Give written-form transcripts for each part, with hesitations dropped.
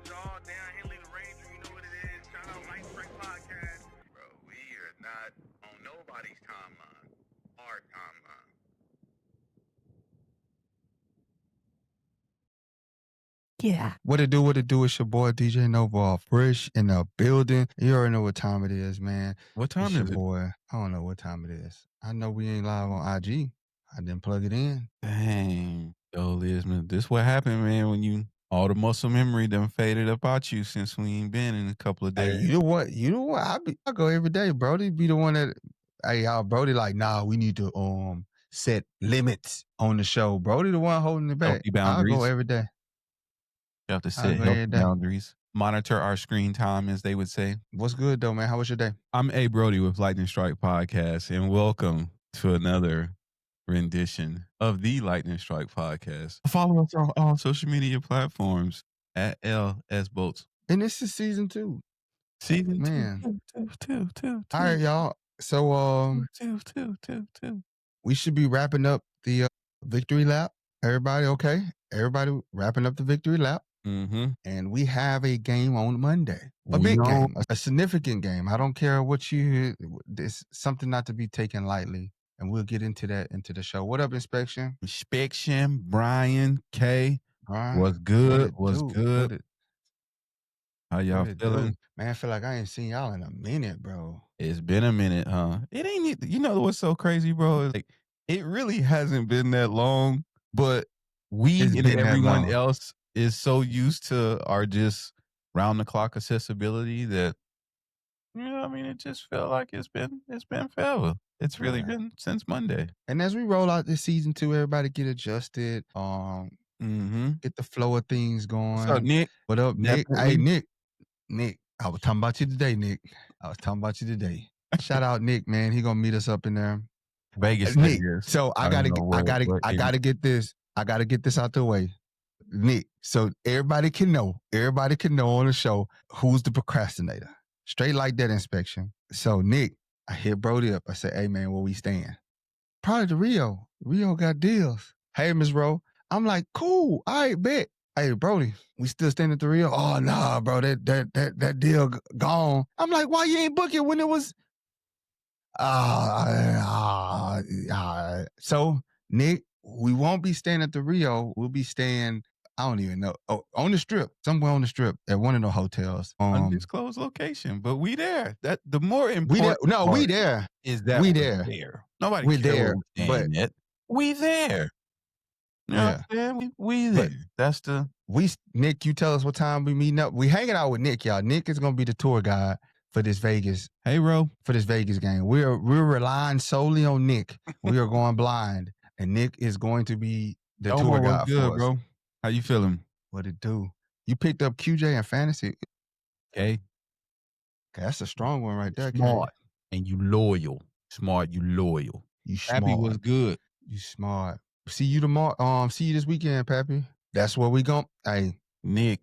y'all? Dan Henley, the Ranger, you know what it is. Shout out Light Strike Podcast. Bro, we are not on nobody's timeline. Our timeline. Yeah. What it do? It's your boy DJ Nova, fresh in the building. You already know what time it is, man. What time it's is your it? boy. I don't know what time it is. I know we ain't live on IG. I didn't plug it in. Dang. Yo, Liz, man, this what happened, man, when you all the muscle memory done faded up out you since we ain't been in a couple of days. Hey, you know what? I go every day. Brodie be the one that y'all Brodie like, nah, we need to set limits on the show. Brodie the one holding it back. Healthy boundaries. I'll go every day. You have to set healthy boundaries. Monitor our screen time, as they would say. What's good though, man? How was your day? I'm Aye Brodie with Lightning Strike Podcast, and welcome to another rendition of the Lightning Strike Podcast. Follow us on all social media platforms at LSBoats. And this is season 2. Season man. two. All right, y'all. So two. We should be wrapping up the victory lap. Everybody okay? Everybody wrapping up the victory lap. Mm-hmm. And we have a game on Monday. A big game, a significant game. I don't care what you. It's something not to be taken lightly. And we'll get into that into the show. What up, Inspection? Inspection, Brian, K. Brian, what's good? What's good? How y'all feeling? Man, I feel like I ain't seen y'all in a minute, bro. It's been a minute, huh? It ain't. You know what's so crazy, bro? It's like it really hasn't been that long, but we and everyone else is so used to our just round the clock accessibility that, you know, I mean, it just felt like it's been forever. It's really been since Monday. And as we roll out this season 2, everybody get adjusted. Get the flow of things going. What's up, Nick? What up, Nick? Hey, Nick. I was talking about you today, Nick. Shout out Nick, man. He gonna meet us up in there. Vegas, Nick. So I gotta get this out the way. Nick, so everybody can know on the show who's the procrastinator. Straight like that, Inspection. So Nick, I hit Brodie up. I said, hey man, where we stand? Probably to Rio. Rio got deals. Hey, Ms. Ro. I'm like, cool. All right, bet. Hey, Brodie, we still standing at the Rio? Oh, nah, bro, that deal gone. I'm like, why you ain't book it when it was? So, Nick, we won't be staying at the Rio. We'll be staying, I don't even know, on the strip, somewhere on the strip at one of the hotels. Undisclosed location, but we there. That the more important. We there. Is that we there? Nobody we there, but we there. You know what I'm saying? We there. That's the Nick, you tell us what time we meeting up. We hanging out with Nick, y'all. Nick is gonna be the tour guide for this Vegas. Hey, Ro. For this Vegas game. We're relying solely on Nick. We are going blind. And Nick is going to be the tour guide for us. Bro. How you feeling? What it do? You picked up QJ in fantasy. Okay. That's a strong one right there. Smart. And you loyal. Smart, you loyal. You smart. Pappy was good. You smart. See you tomorrow. See you this weekend, Pappy. That's where we go. Hey, Nick.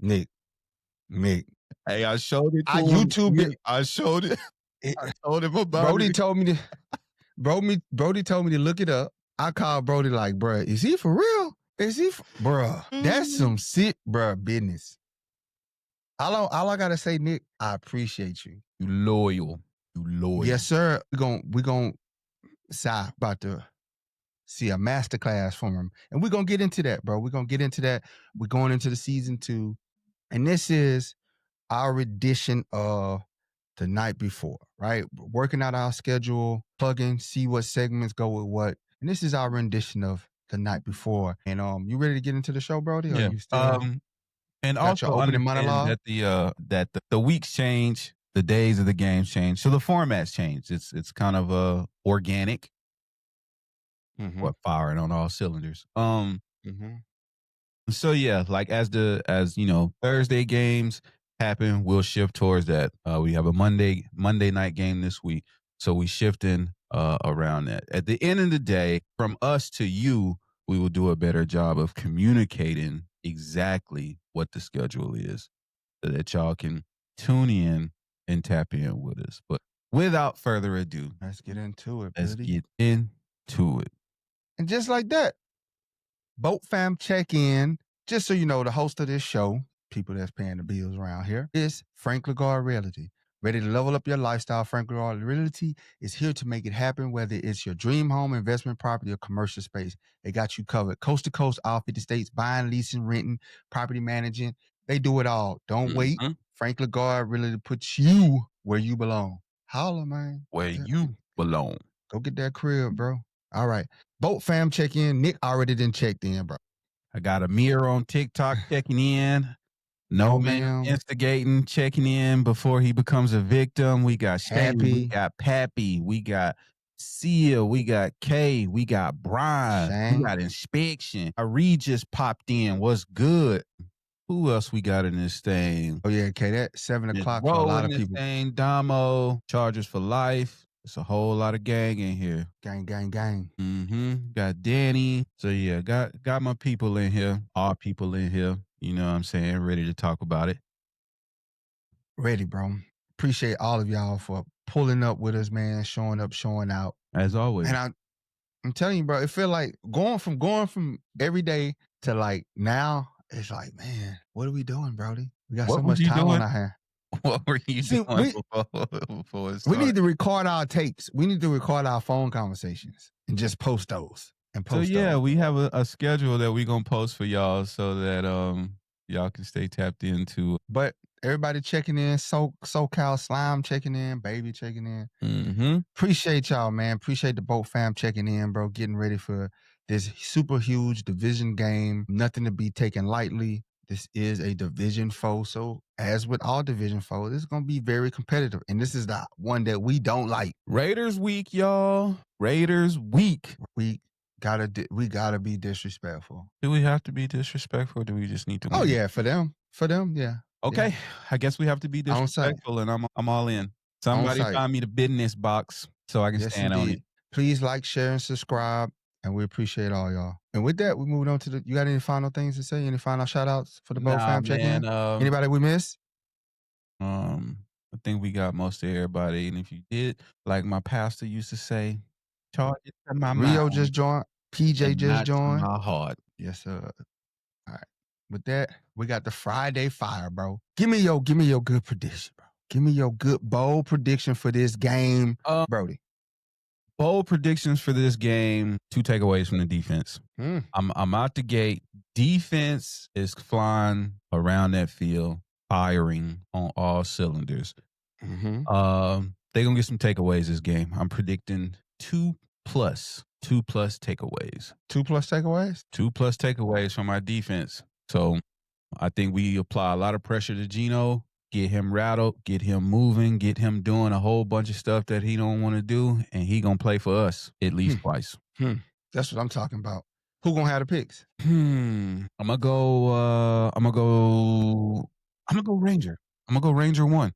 Hey, I showed it to him. YouTube it. I showed it. I told him about Brodie it. told me to Brodie told me to look it up. I called Brodie like, bruh, is he for real? Bruh, that's some sick, bruh, business. All I gotta say, Nick, I appreciate you. You loyal. Yes, sir. We gon' about to see a masterclass from him. And we're going to get into that, bro. We're going to get into that. We're going into the season 2. And this is our edition of the night before, right? Working out our schedule, plugging, see what segments go with what. And this is our rendition of the night before. And you ready to get into the show, Brodie? Yeah. You still and also opening monologue that the weeks change, the days of the games change, so the formats change. It's kind of organic. What, firing on all cylinders. So yeah, like as you know, Thursday games happen, we'll shift towards that. We have a Monday night game this week, so we shifting around that. At the end of the day, from us to you, we will do a better job of communicating exactly what the schedule is, so that y'all can tune in and tap in with us. But without further ado, let's get into it. And just like that, Boat Fam check in. Just so you know, the host of this show, people that's paying the bills around here. It's Frank Lagarde Realty. Ready to level up your lifestyle? Frank Lagarde Realty is here to make it happen, whether it's your dream home, investment property, or commercial space. They got you covered. Coast to coast, all 50 states, buying, leasing, renting, property managing. They do it all. Don't wait. Frank Lagarde Realty puts you where you belong. Holla, man. Where you belong. Go get that crib, bro. All right. Boat fam check in. Nick already done checked in, bro. I got Amir on TikTok checking in. No man instigating, checking in before he becomes a victim. We got Shane, we got Pappy, we got Sia, we got Kay, we got Brian, we got Inspection. Reed just popped in. What's good? Who else we got in this thing? Oh yeah, Kay, that 7 o'clock for a lot of people. Thing, Damo, Chargers for life. It's a whole lot of gang in here. Gang, gang, gang. Got Danny. So yeah, got my people in here. Our people in here. You know what I'm saying? Ready to talk about it. Ready, bro. Appreciate all of y'all for pulling up with us, man. Showing up, showing out. As always. And I'm telling you, bro, it feel like going from every day to like now, it's like, man, what are we doing, Brody? We got so much time on our hands. What were you doing before it started? We need to record our takes. We need to record our phone conversations and just post those. So yeah, we have a schedule that we're gonna post for y'all so that y'all can stay tapped into. But everybody checking in, SoCal Slime checking in, Baby checking in. Appreciate y'all, man. Appreciate the Boat fam checking in, bro. Getting ready for this super huge division game. Nothing to be taken lightly. This is a division foe. So as with all division foes, this is going to be very competitive. And this is the one that we don't like. Raiders week, y'all. Raiders week. We gotta be disrespectful. Do we have to be disrespectful or do we just need to win? Oh yeah, for them, yeah. Okay. Yeah. I guess we have to be disrespectful and I'm all in. Somebody find me the business box so I can stand on it. Please like, share, and subscribe. And we appreciate all y'all. And with that, we moving on to you got any final things to say? Any final shout outs for the Boat fam check-in? Anybody we missed? I think we got most of everybody. And if you did, like my pastor used to say, charge it to my Rio mind. just joined. PJ just joined. My heart. Yes, sir. All right. With that, we got the Friday Fire, bro. Give me your good prediction, bro. Give me your good bold prediction for this game, Brody. Bold predictions for this game. 2 takeaways from the defense. I'm out the gate. Defense is flying around that field, firing on all cylinders. They're gonna get some takeaways this game. I'm predicting 2+ takeaways. 2+ takeaways? 2+ takeaways from our defense. So I think we apply a lot of pressure to Geno, get him rattled, get him moving, get him doing a whole bunch of stuff that he don't want to do, and he gonna play for us at least twice. That's what I'm talking about. Who gonna have the picks? I'm gonna go Ranger. I'm gonna go Ranger 1.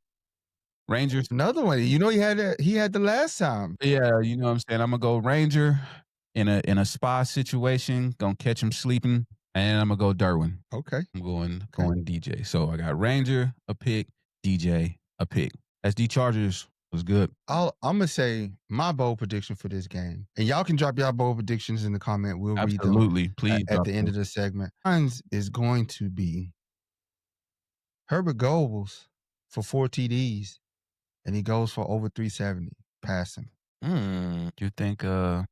Rangers. Another one. You know he had the last time. Yeah, you know what I'm saying. I'm gonna go Ranger in a spy situation, gonna catch him sleeping, and I'm gonna go Derwin. Okay. I'm going DJ. So I got Ranger, a pick, DJ, a pick. SD Chargers was good. I'm gonna say my bold prediction for this game. And y'all can drop y'all bold predictions in the comment. We'll read them. Absolutely. Please. At the end of the segment. Mine is going to be Herbert goes for 4 TDs. And he goes for over 370 passing. You think my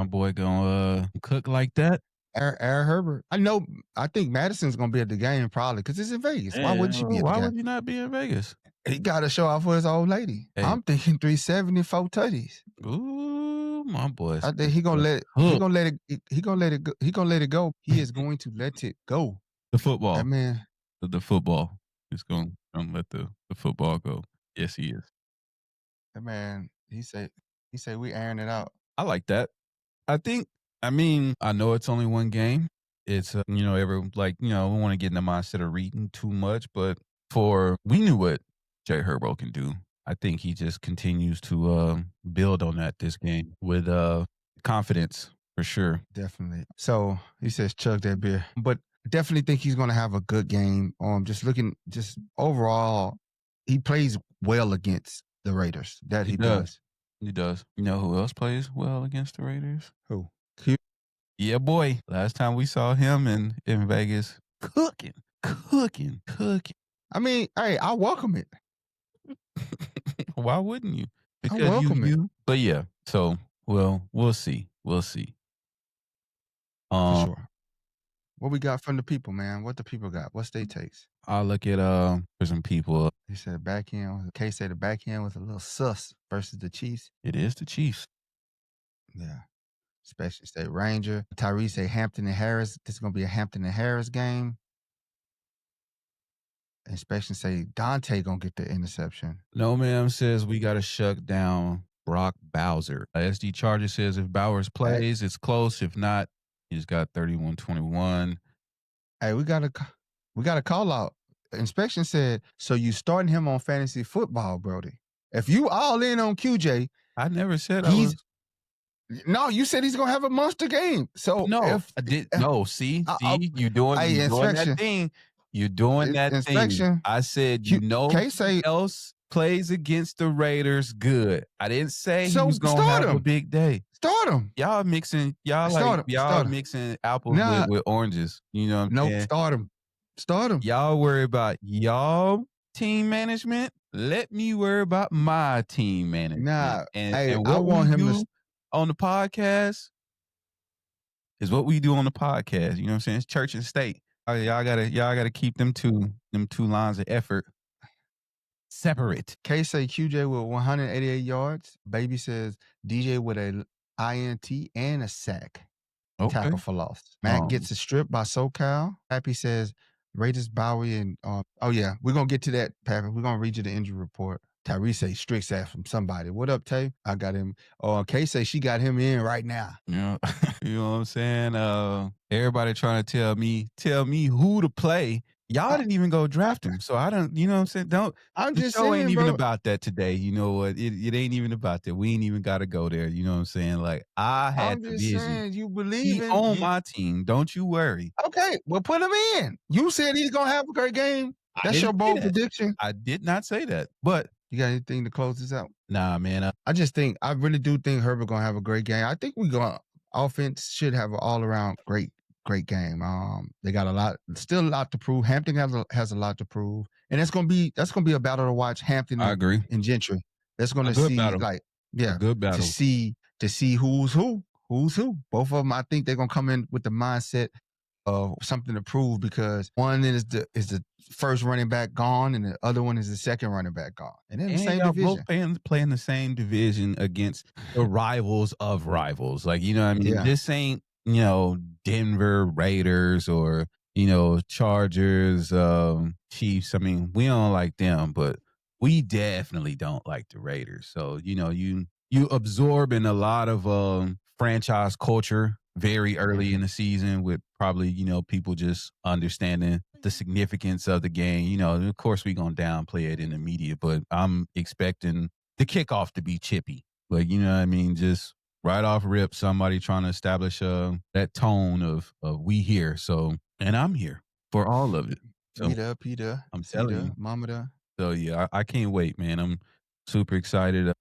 boy gonna cook like that? Aaron Herbert. I think Madison's gonna be at the game probably because it's in Vegas. Why wouldn't you be at the game? Why would you not be in Vegas? He got to show off for his old lady. Hey. I'm thinking 370, 4 tutties. Ooh, my boy. I think he gonna let it go. He is going to let it go. The football. That man. The football. He's going to let the football go. Yes, he is. That man, he say we airing it out. I like that. I know it's only one game. It's, we want to get in the mindset of reading too much, but we knew what Jay Herbert can do. I think he just continues to build on that this game with confidence, for sure. Definitely. So he says chug that beer. But definitely think he's going to have a good game. Just overall, he plays well against the Raiders. He does. He does. You know who else plays well against the Raiders? Who? Yeah, boy. Last time we saw him in Vegas cooking. cooking. I mean, hey, I welcome it. Why wouldn't you? I Because welcome it but yeah. So we'll see. We'll see. for sure. What we got from the people, man? What the people got? What's their takes? I'll look at for some people. He said back end. K said the back end was a little sus versus the Chiefs. It is the Chiefs. Yeah. Special State Ranger. Tyree say Hampton and Harris. This is gonna be a Hampton and Harris game. Inspection say Dante gonna get the interception. No ma'am says we gotta shut down Brock Bowser. SD Charger says if Bowers plays, it's close. If not, he's got 31-21. Hey, we got a call out. Inspection said, so you starting him on fantasy football, Brodie. If you all in on QJ, I never said no, you said he's gonna have a monster game. So see, you doing that thing. You're doing that thing. I said who else plays against the Raiders good. I didn't say he was gonna have a big day. Start him. Y'all mixing mixing apples with oranges. You know what I'm saying? Start him. Start him. Y'all worry about y'all team management. Let me worry about my team management. Nah, and what I want him to on the podcast is what we do on the podcast. You know what I'm saying? It's church and state. Y'all gotta keep them two lines of effort separate. K say QJ with 188 yards. Baby says DJ with a INT and a sack. Okay. Tackle for loss. Matt gets a strip by SoCal. Pappy says Raiders, Bowie, and we're gonna get to that, Pappy. We're gonna read you the injury report. Tyree say strict sack from somebody. What up, Tay? I got him. Kay say she got him in right now. Yeah. You know what I'm saying? Everybody trying to tell me who to play. Y'all didn't even go draft him. So I don't, you know what I'm saying? I'm just saying, ain't even about that today. You know what? It ain't even about that. We ain't even got to go there. You know what I'm saying? Like I had the vision. Saying, you believe on my team. Don't you worry. Okay, well put him in. You said he's gonna have a great game. That's your bold prediction. I did not say that. But you got anything to close this out? Nah, man. I really do think Herbert gonna have a great game. I think offense should have an all around great game. They got still a lot to prove. Hampton has a lot to prove, and that's gonna be a battle to watch. Hampton, I agree, and Gentry. That's gonna see battle. A good battle to see who's who. Both of them, I think they're gonna come in with the mindset of something to prove, because one is the first running back gone, and the other one is the second running back gone, and in the same division. Both playing the same division against the rivals of rivals. Like, you know what I mean? Yeah. This ain't, Denver Raiders or, Chargers, Chiefs. I mean, we don't like them, but we definitely don't like the Raiders. So, you absorb in a lot of franchise culture very early in the season, with probably, people just understanding the significance of the game. Of course we're going to downplay it in the media, but I'm expecting the kickoff to be chippy. Like, you know what I mean? Just right off rip, somebody trying to establish that tone of we here. So, and I'm here for all of it. So, Peter, I'm telling you. Mama. So yeah, I can't wait, man. I'm super excited.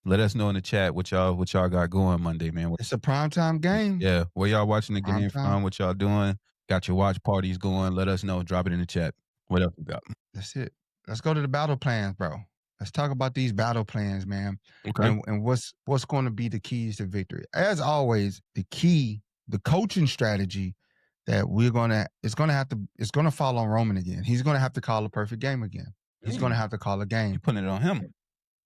Let us know in the chat what y'all got going Monday, man. It's a primetime game. Yeah, where y'all watching the game from? What y'all doing? Got your watch parties going? Let us know. Drop it in the chat. What else we got? That's it. Let's go to the battle plans, bro. Let's talk about these battle plans, man. Okay. And what's going to be the keys to victory? As always, the coaching strategy that it's going to fall on Roman again. He's going to have to call a perfect game again. He's going to have to call a game. You're putting it on him.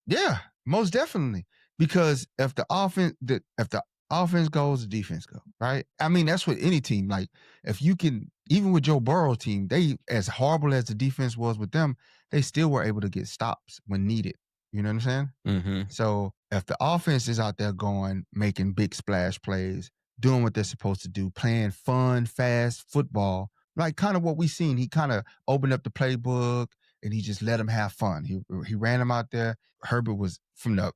Yeah, most definitely. Because if the offense goes, the defense goes, right? I mean, that's with any team. Like, if you can, even with Joe Burrow's team, they, as horrible as the defense was with them, they still were able to get stops when needed. You know what I'm saying? Mm-hmm. So if the offense is out there going, making big splash plays, doing what they're supposed to do, playing fun, fast football, like kind of what we seen, he kind of opened up the playbook and he just let them have fun. He ran them out there. Herbert was from the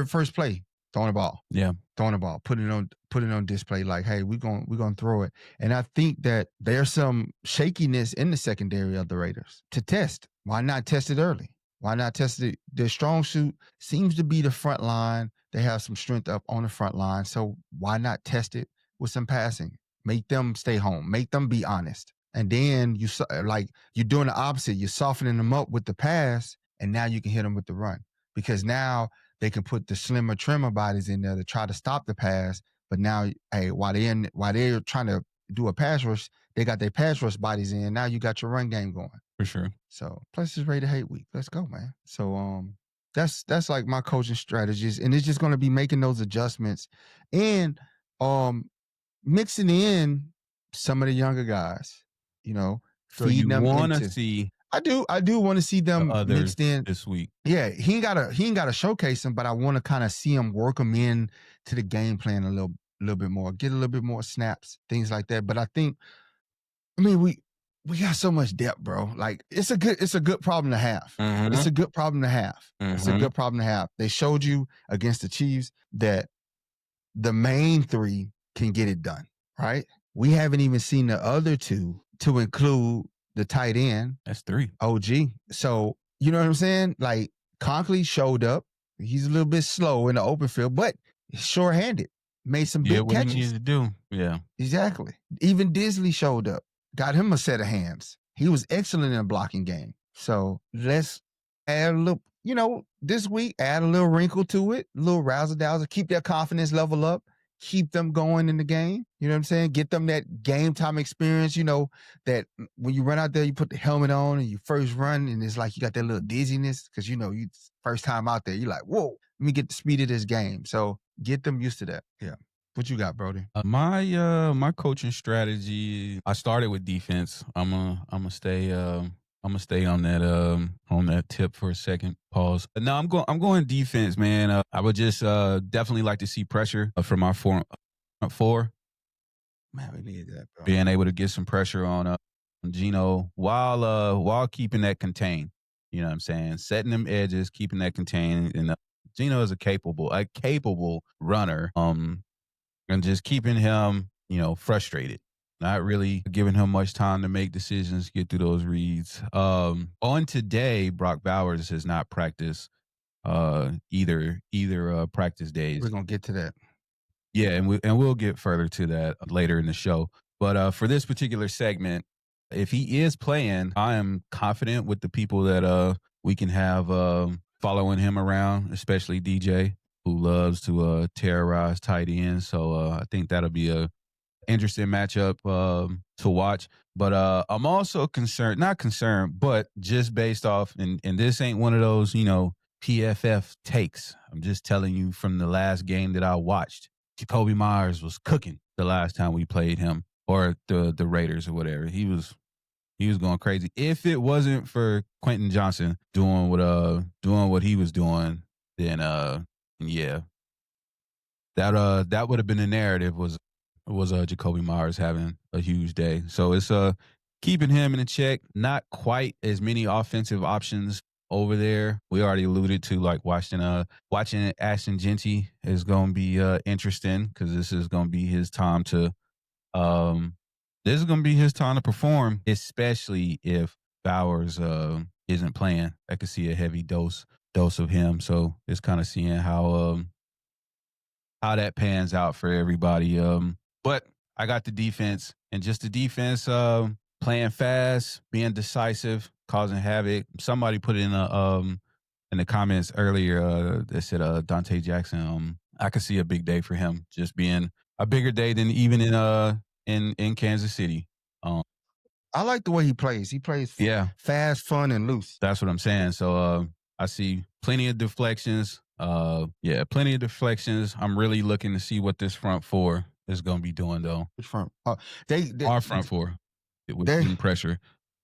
first play throwing the ball. Yeah, throwing the ball, putting it on display. Like, hey, we're gonna throw it. And I think that there's some shakiness in the secondary of the Raiders to test. Why not test it early? Why not test it? Their strong suit seems to be the front line. They have some strength up on the front line. So why not test it with some passing? Make them stay home. Make them be honest. And then you're doing the opposite. You're softening them up with the pass, and now you can hit them with the run, because now they can put the slimmer, trimmer bodies in there to try to stop the pass. But now, hey, while they're trying to do a pass rush, they got their pass rush bodies in. Now you got your run game going. For sure. So plus it's Raider Hate Week. Let's go, man. So that's like my coaching strategies, and it's just going to be making those adjustments and mixing in some of the younger guys. So feeding you them want to into. see I do want to see them others mixed in this week. Yeah, he ain't got to showcase him, but I want to kind of see him work him in to the game plan a little bit more, get a little bit more snaps, things like that. But I think, we got so much depth, bro. Like it's a good problem to have. Mhm. It's a good problem to have. It's a Mhm. good problem to have. They showed you against the Chiefs that the main three can get it done, right? We haven't even seen the other two, to include the tight end, That's 3. OG. So, you know what I'm saying? Like, Conklin showed up. He's a little bit slow in the open field, but sure-handed. Made some big What he catches. needed to do. Yeah. Exactly. Even Disley showed up. Got him a set of hands. He was excellent in a blocking game. So let's add a little, this week, add a little wrinkle to it, a little razzle-dazzle, keep their confidence level up, keep them going in the game. You know what I'm saying? Get them that game time experience, that when you run out there, you put the helmet on and you first run, and it's like you got that little dizziness because, you first time out there, you're like, whoa, let me get the speed of this game. So get them used to that. Yeah. What you got, Brodie? My coaching strategy, I started with defense. I'm gonna stay on that tip for a second. Pause. No, I'm going defense, man. I would just definitely like to see pressure from our front four. Man, we need that, bro. Being able to get some pressure on Geno while keeping that contained. You know what I'm saying? Setting them edges, keeping that contained. And Geno is a capable runner. And just keeping him, frustrated. Not really giving him much time to make decisions, get through those reads. On today, Brock Bowers has not practiced either practice days. We're gonna get to that. Yeah, and we'll get further to that later in the show. But for this particular segment, if he is playing, I am confident with the people that we can have following him around, especially DJ, who loves to terrorize tight ends. So I think that'll be a interesting matchup to watch. But I'm also not concerned, but just based off, and this ain't one of those, PFF takes. I'm just telling you from the last game that I watched, Jacoby Myers was cooking the last time we played him, or the Raiders or whatever. He was going crazy. If it wasn't for Quentin Johnson doing what he was doing, then yeah, that would have been the narrative, was Jacoby Myers having a huge day. So it's keeping him in check. Not quite as many offensive options over there. We already alluded to, like, watching Ashton Genty is going to be interesting, because this is going to be his time to perform, especially if Bowers isn't playing. I could see a heavy dose of him. So it's kind of seeing how that pans out for everybody. But I got the defense, and just the defense playing fast, being decisive, causing havoc. Somebody put it in the comments earlier. They said Dante Jackson. I could see a big day for him, just being a bigger day than even in Kansas City. I like the way he plays. He plays fast, fun, and loose. That's what I'm saying. So I see plenty of deflections. Plenty of deflections. I'm really looking to see what this front four is going to be doing, though. Which front? Our front four. With putting pressure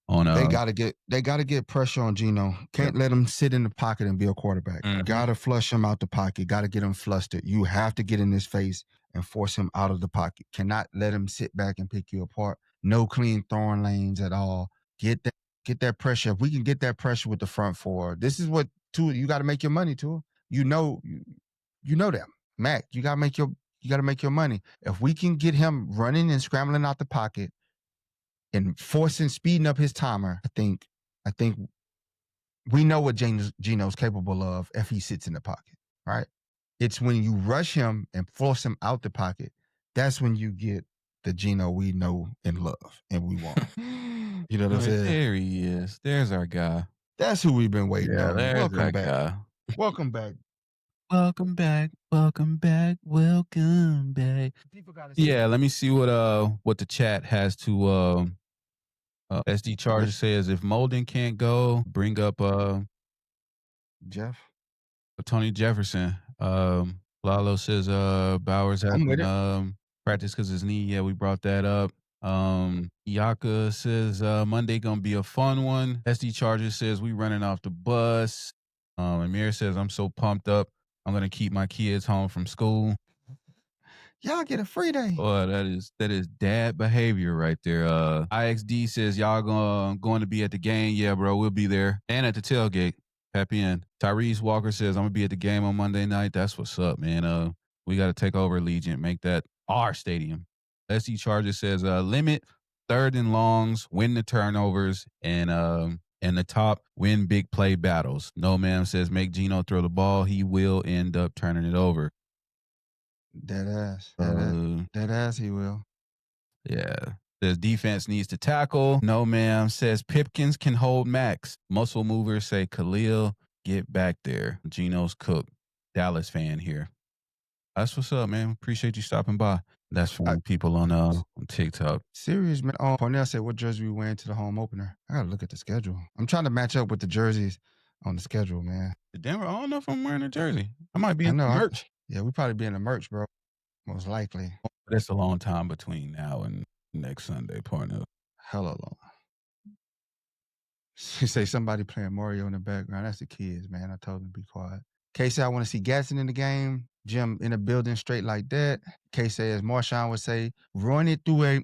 on. They gotta get pressure on Geno. Can't let him sit in the pocket and be a quarterback. Mhm. Gotta flush him out the pocket. Gotta get him flustered. You have to get in his face and force him out of the pocket. Cannot let him sit back and pick you apart. No clean throwing lanes at all. Get that pressure. If we can get that pressure with the front four, this is what you got to make your money, Tua. You know them, Mac. You got to make your money. If we can get him running and scrambling out the pocket and speeding up his timer, I think we know what Geno's capable of if he sits in the pocket, right? It's when you rush him and force him out the pocket, that's when you get the Gino we know and love and we want. You know what I'm saying? There he is. There's our guy. That's who we've been waiting on. There's Welcome that back. guy. Welcome back. Welcome back. Welcome back. Welcome back. Yeah, let me see what the chat has to SD Charger says. If Molden can't go, bring up Jeff. Tony Jefferson. Lalo says Bowers hasn't practiced because his knee. Yeah, we brought that up. Yaka says Monday gonna be a fun one. SD Charger says we running off the bus. Amir says I'm so pumped up. I'm gonna keep my kids home from school. Y'all get a free day. Oh, that is dad behavior right there. IXD says y'all going to be at the game. Yeah, bro, we'll be there and at the tailgate. Happy in. Tyrese Walker says I'm gonna be at the game on Monday night. That's what's up, man. We got to take over Allegiant, make that our stadium. SC Charger says limit 3rd and longs, win the turnovers, and the top win big play battles. No man says make Gino throw the ball. He will end up turning it over. Dead ass he will. Yeah. Says defense needs to tackle. No ma'am says Pipkins can hold Max. Muscle movers say Khalil, get back there. Gino's cook. Dallas fan here. That's what's up, man. Appreciate you stopping by. That's from people on TikTok. Serious, man. Parnell said, what jersey we wearing to the home opener? I gotta look at the schedule. I'm trying to match up with the jerseys on the schedule, man. Denver, I don't know if I'm wearing a jersey. I might be in the merch. Yeah, we probably be in the merch, bro. Most likely. But it's a long time between now and next Sunday, Parnell. Hella long. You say somebody playing Mario in the background. That's the kids, man. I told them to be quiet. Kay said, I want to see Gatson in the game. Jim in the building straight like that. Kay says, Marshawn would say, run it through a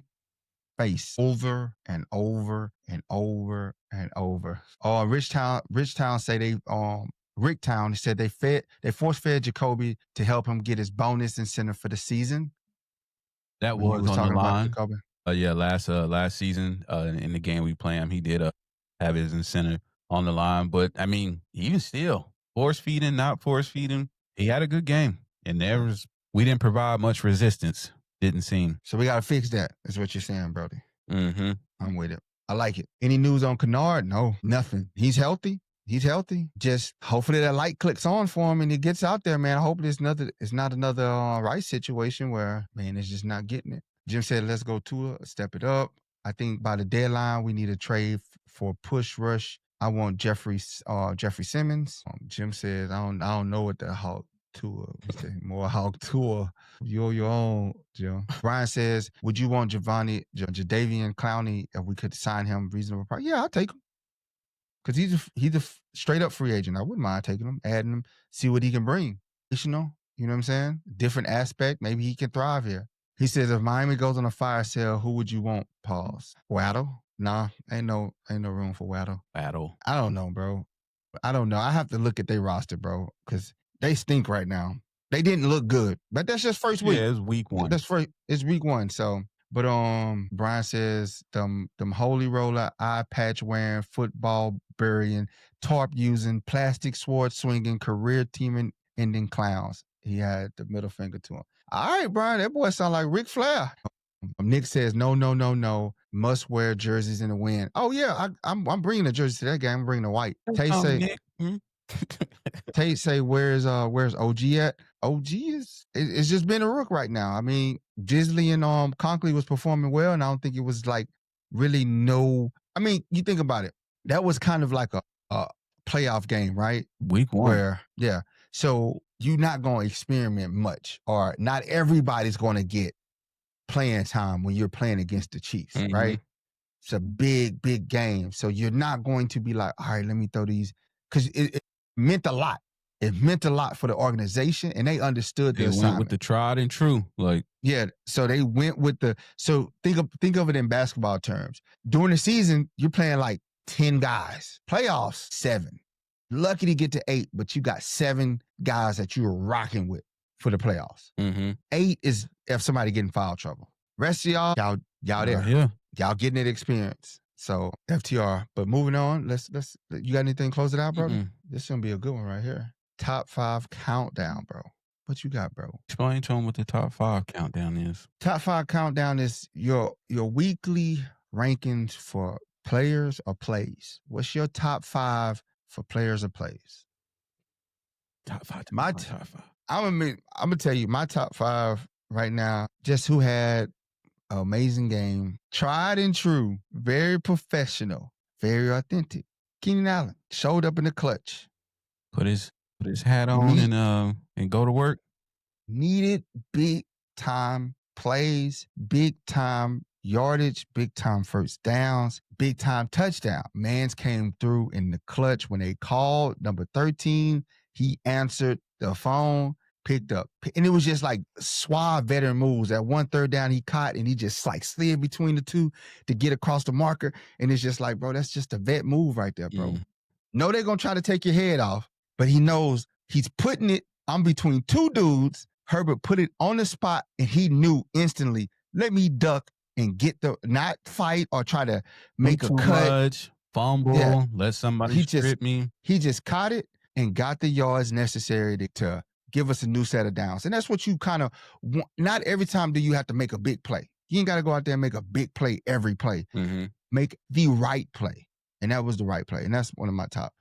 face over and over and over and over. Richtown say they Ricktown said they force fed Jacoby to help him get his bonus incentive for the season. That was on the line. Yeah, last season in the game we play him, he did have his incentive on the line. But I mean, even still, force feeding, not force feeding, he had a good game, and we didn't provide much resistance. Didn't seem. So we gotta fix that. Is what you're saying, Brodie. Mm-hmm. I'm with it. I like it. Any news on Kennard? No, nothing. He's healthy. Just hopefully that light clicks on for him and he gets out there, man. Hopefully it's not another Rice situation where, man, it's just not getting it. Jim said, let's go to step it up. I think by the deadline, we need a trade for push rush. I want Jeffrey Simmons. Jim says, I don't know what the Hawk Tour. More Hawk Tour. You're your own, Jim. Brian says, would you want Jadeveon Clowney if we could sign him reasonable price? Yeah, I'll take him. Because he's a straight up free agent. I wouldn't mind taking him, adding him, see what he can bring. You know what I'm saying? Different aspect. Maybe he can thrive here. He says, if Miami goes on a fire sale, who would you want? Pause. Waddle? Nah, ain't no room for Waddle. Waddle. I don't know, bro. I don't know. I have to look at their roster, bro, because they stink right now. They didn't look good, but that's just first week. Yeah, it's week one. It's week one. So, but Brian says them holy roller, eye patch wearing, football burying, tarp using, plastic sword swinging, career teaming ending clowns. He had the middle finger to him. All right, Brian, that boy sound like Ric Flair. Nick says, no. Must wear jerseys in the wind. Oh yeah, I'm bringing a jersey to that game. I'm bringing the white. Tate say, Tate say, where's OG at? OG it's just been a rook right now. I mean, Disley and Conkley was performing well, and I don't think it was like really no. I mean, you think about it. That was kind of like a playoff game, right? Week one. So you're not going to experiment much, or not everybody's going to get playing time when you're playing against the Chiefs, right? It's a big, big game. So you're not going to be like, all right, let me throw these. Because it meant a lot. It meant a lot for the organization, and they understood the assignment. Went with the tried and true. So they went with so think of it in basketball terms. During the season, you're playing like 10 guys. Playoffs, 7. Lucky to get to 8, but you got 7 guys that you're rocking with for the playoffs. 8 is if somebody get in foul trouble. Rest of y'all there. Yeah. Y'all getting it experience. So FTR. But moving on, let's you got anything to close it out, bro? This is gonna be a good one right here. Top 5 countdown, bro. What you got, bro? Explain to him what the top 5 countdown is. Top 5 countdown is your weekly rankings for players or plays. What's your top 5 for players or plays? Top 5. My top 5. I'm gonna tell you my top 5 right now. Just who had an amazing game, tried and true, very professional, very authentic. Keenan Allen showed up in the clutch. Put his hat on and go to work. Needed big time plays, big time yardage, big time first downs, big time touchdown. Mans came through in the clutch when they called number 13. He answered the phone, picked up, and it was just like suave veteran moves. That 1 3rd down he caught, and he just like slid between the two to get across the marker. And it's just like, bro, that's just a vet move right there, bro. No, they're gonna try to take your head off, but he knows he's putting it. I'm between 2 dudes. Herbert put it on the spot, and he knew instantly, let me duck and get not fight or try to make a cut. Much, fumble, let somebody strip me. He just caught it and got the yards necessary to give us a new set of downs. And that's what you kind of want. Not every time do you have to make a big play. You ain't got to go out there and make a big play every play. Mm-hmm. Make the right play. And that was the right play. And that's one of my top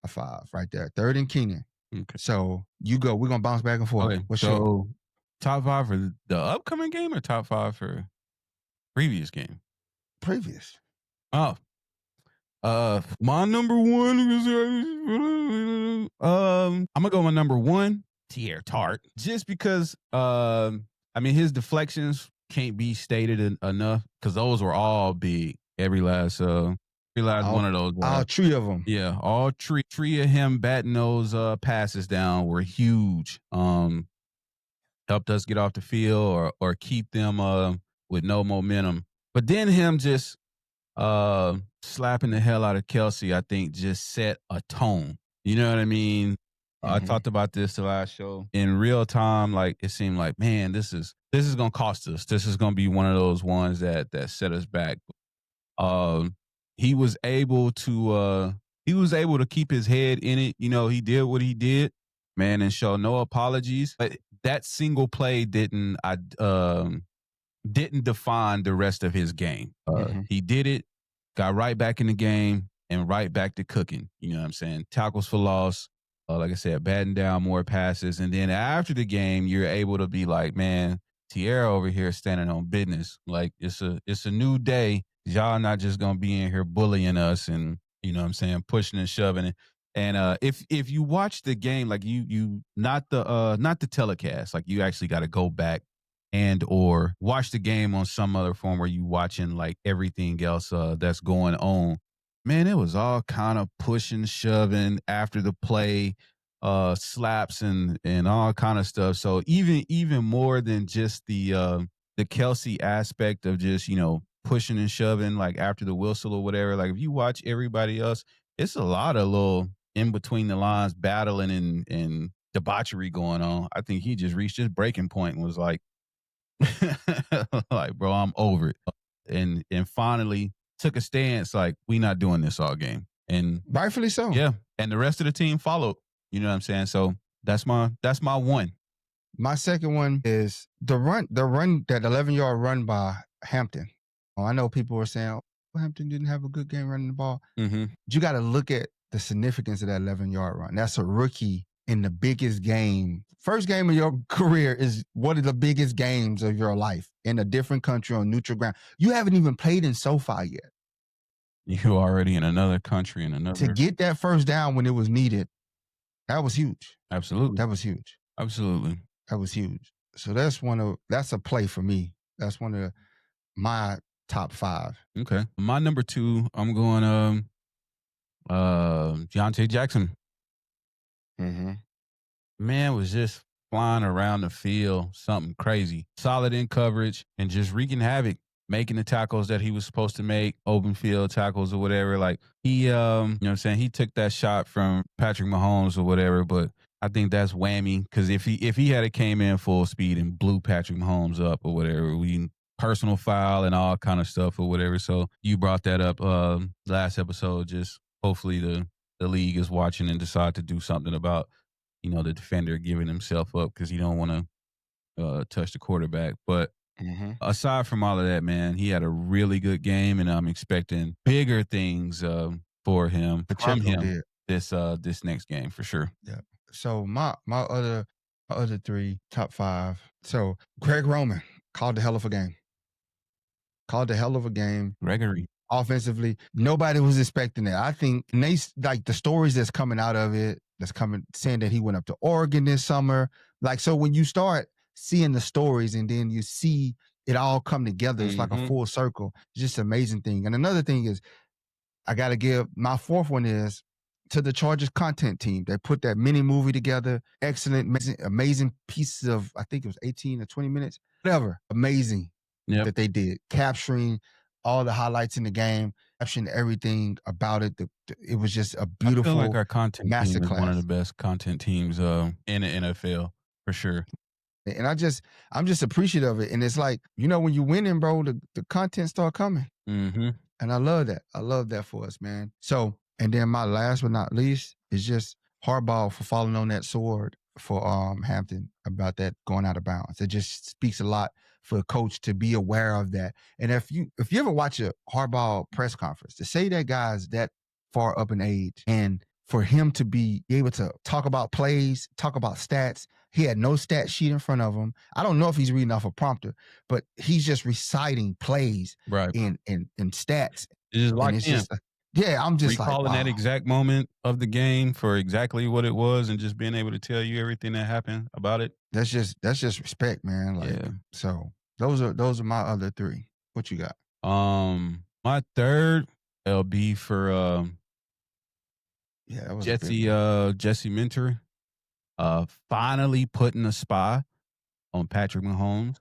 5 right there. 3rd and Keenan. Okay. So you go. We're going to bounce back and forth. Okay. What's your top 5 for the upcoming game or top 5 for previous game? Previous. Oh. My number 1 I'm gonna go with number 1, Tierre Tart. Just because his deflections can't be stated enough because those were all big. Every last one of those. All 3 of them. Yeah, all three of him batting those passes down were huge. Helped us get off the field or keep them with no momentum. But then him just slapping the hell out of Kelsey, I think just set a tone. You know what I mean? Mm-hmm. I talked about this the last show. In real time, like it seemed like, man, this is gonna cost us. This is gonna be one of those ones that set us back. He was able to keep his head in it. You know, he did what he did, man, and show no apologies. But that single play didn't define the rest of his game. He did it, got right back in the game, and right back to cooking. You know what I'm saying? Tackles for loss, like I said, batting down more passes. And then after the game, you're able to be like, man, Tierre over here standing on business. Like it's a new day. Y'all not just gonna be in here bullying us and, you know what I'm saying, pushing and shoving it. And if you watch the game, like you not the telecast, like you actually got to go back and or watch the game on some other form where you watching like everything else that's going on. Man, it was all kind of pushing, shoving after the play, slaps and all kind of stuff. So even more than just the Kelsey aspect of just, you know, pushing and shoving like after the whistle or whatever. Like if you watch everybody else, it's a lot of little in between the lines battling and debauchery going on. I think he just reached his breaking point and was like, like, bro, I'm over it. And finally took a stance like, we not doing this all game. And rightfully so. Yeah. And the rest of the team followed. You know what I'm saying? So that's my 1. My second one is the run, that 11-yard run by Hampton. I know people were saying, Hampton didn't have a good game running the ball. Mm-hmm. You got to look at the significance of that 11-yard run. That's a rookie in the biggest game. First game of your career is one of the biggest games of your life in a different country on neutral ground. You haven't even played in SoFi yet. You already in another country and another. To get that first down when it was needed, that was huge. Absolutely. That was huge. Absolutely. That was huge. So that's a play for me. That's one of my top 5. Okay. My number 2, I'm going Deontay Jackson. Mm-hmm. Man was just flying around the field, something crazy. Solid in coverage and just wreaking havoc, making the tackles that he was supposed to make, open field tackles or whatever. Like he, you know what I'm saying? He took that shot from Patrick Mahomes or whatever, but I think that's whammy because if he had came in full speed and blew Patrick Mahomes up or whatever, we personal foul and all kind of stuff or whatever. So you brought that up last episode. Just hopefully the league is watching and decide to do something about the defender giving himself up because he don't want to touch the quarterback. But aside from all of that, man, he had a really good game, and I'm expecting bigger things for him from him this next game for sure. Yeah. So my other three top five. So Greg Roman called the hell of a game. Gregory. Offensively, nobody was expecting that. I think like the stories that's coming out of it, saying that he went up to Oregon this summer. Like, so when you start seeing the stories and then you see it all come together, it's like a full circle. It's just an amazing thing. And another thing is, I got to give my fourth one is to the Chargers content team. They put that mini movie together. Excellent, amazing pieces of, I think it was 18 or 20 minutes, whatever. Amazing that they did, capturing all the highlights in the game, capturing everything about it. It was just a beautiful, I feel like our content team is masterclass. one of the best content teams in the NFL for sure. And I'm just appreciative of it. And it's like, when you're winning, bro, the content start coming. And I love that. I love that for us, man. So, and then my last but not least is just Harbaugh for falling on that sword for Hampton about that going out of bounds. It just speaks a lot for a coach to be aware of that. And if you ever watch a Harbaugh press conference, to say that guy's that far up in age and for him to be able to talk about plays, talk about stats, he had no stat sheet in front of him. I don't know if he's reading off a prompter, but he's just reciting plays and stats. It's just like I'm just recalling like, wow. that exact moment of the game for exactly what it was, and just being able to tell you everything that happened about it. That's just respect, man. Like, so those are my other three. What you got? My third LB for that was Jesse Minter. Finally putting a spy on Patrick Mahomes,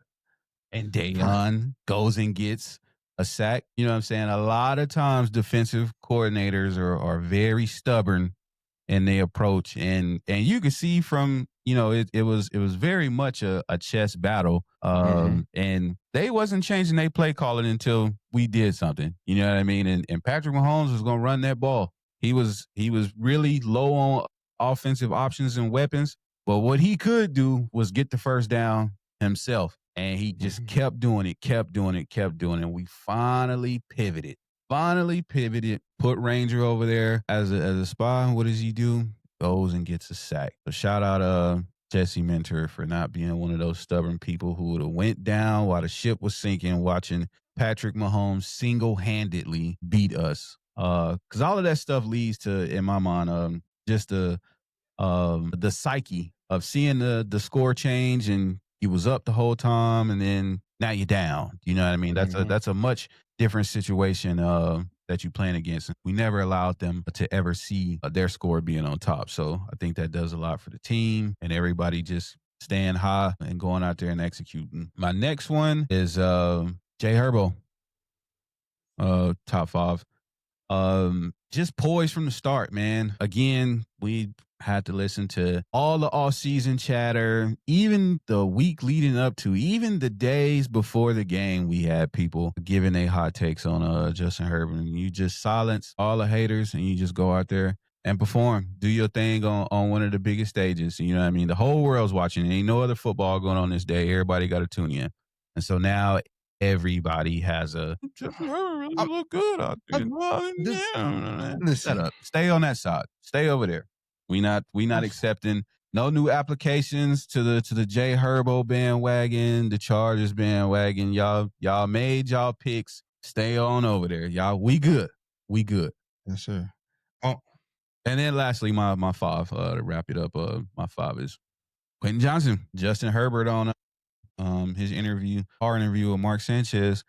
and Dayon goes and gets a sack. You know what I'm saying? A lot of times defensive coordinators are very stubborn in their approach, and you can see from, it was very much a chess battle. And they wasn't changing their play calling until we did something. You know what I mean? And Patrick Mahomes was going to run that ball. He was really low on offensive options and weapons, but what he could do was get the first down himself, and he just kept doing it. We finally pivoted, put Ranger over there as a spy. What does he do? Goes and gets a sack. So shout out Jesse Minter for not being one of those stubborn people who would have went down while the ship was sinking, watching Patrick Mahomes single-handedly beat us. Because all of that stuff leads to, in my mind, just the psyche of seeing the score change, and you was up the whole time, and then now you're down. You know what I mean? That's a much different situation that you're playing against. We never allowed them to ever see their score being on top. So I think that does a lot for the team and everybody just staying high and going out there and executing. My next one is Jay Herbert, top five. Just poised from the start, man. Again, we had to listen to all the off-season chatter, even the week leading up to, even the days before the game, we had people giving their hot takes on Justin Herbert. And you just silence all the haters and you just go out there and perform. Do your thing on one of the biggest stages. You know what I mean? The whole world's watching. There ain't no other football going on this day. Everybody got to tune in. And so now everybody has a really look good out there. Listen. Shut up. Stay on that side. Stay over there. We not accepting no new applications to the Jay Herbo bandwagon, the Chargers bandwagon. Y'all made y'all picks. Stay on over there. Y'all, we good. Yes, sir. Oh. And then lastly, my five, to wrap it up, my five is Quentin Johnson, Justin Herbert on his our interview with Mark Sanchez.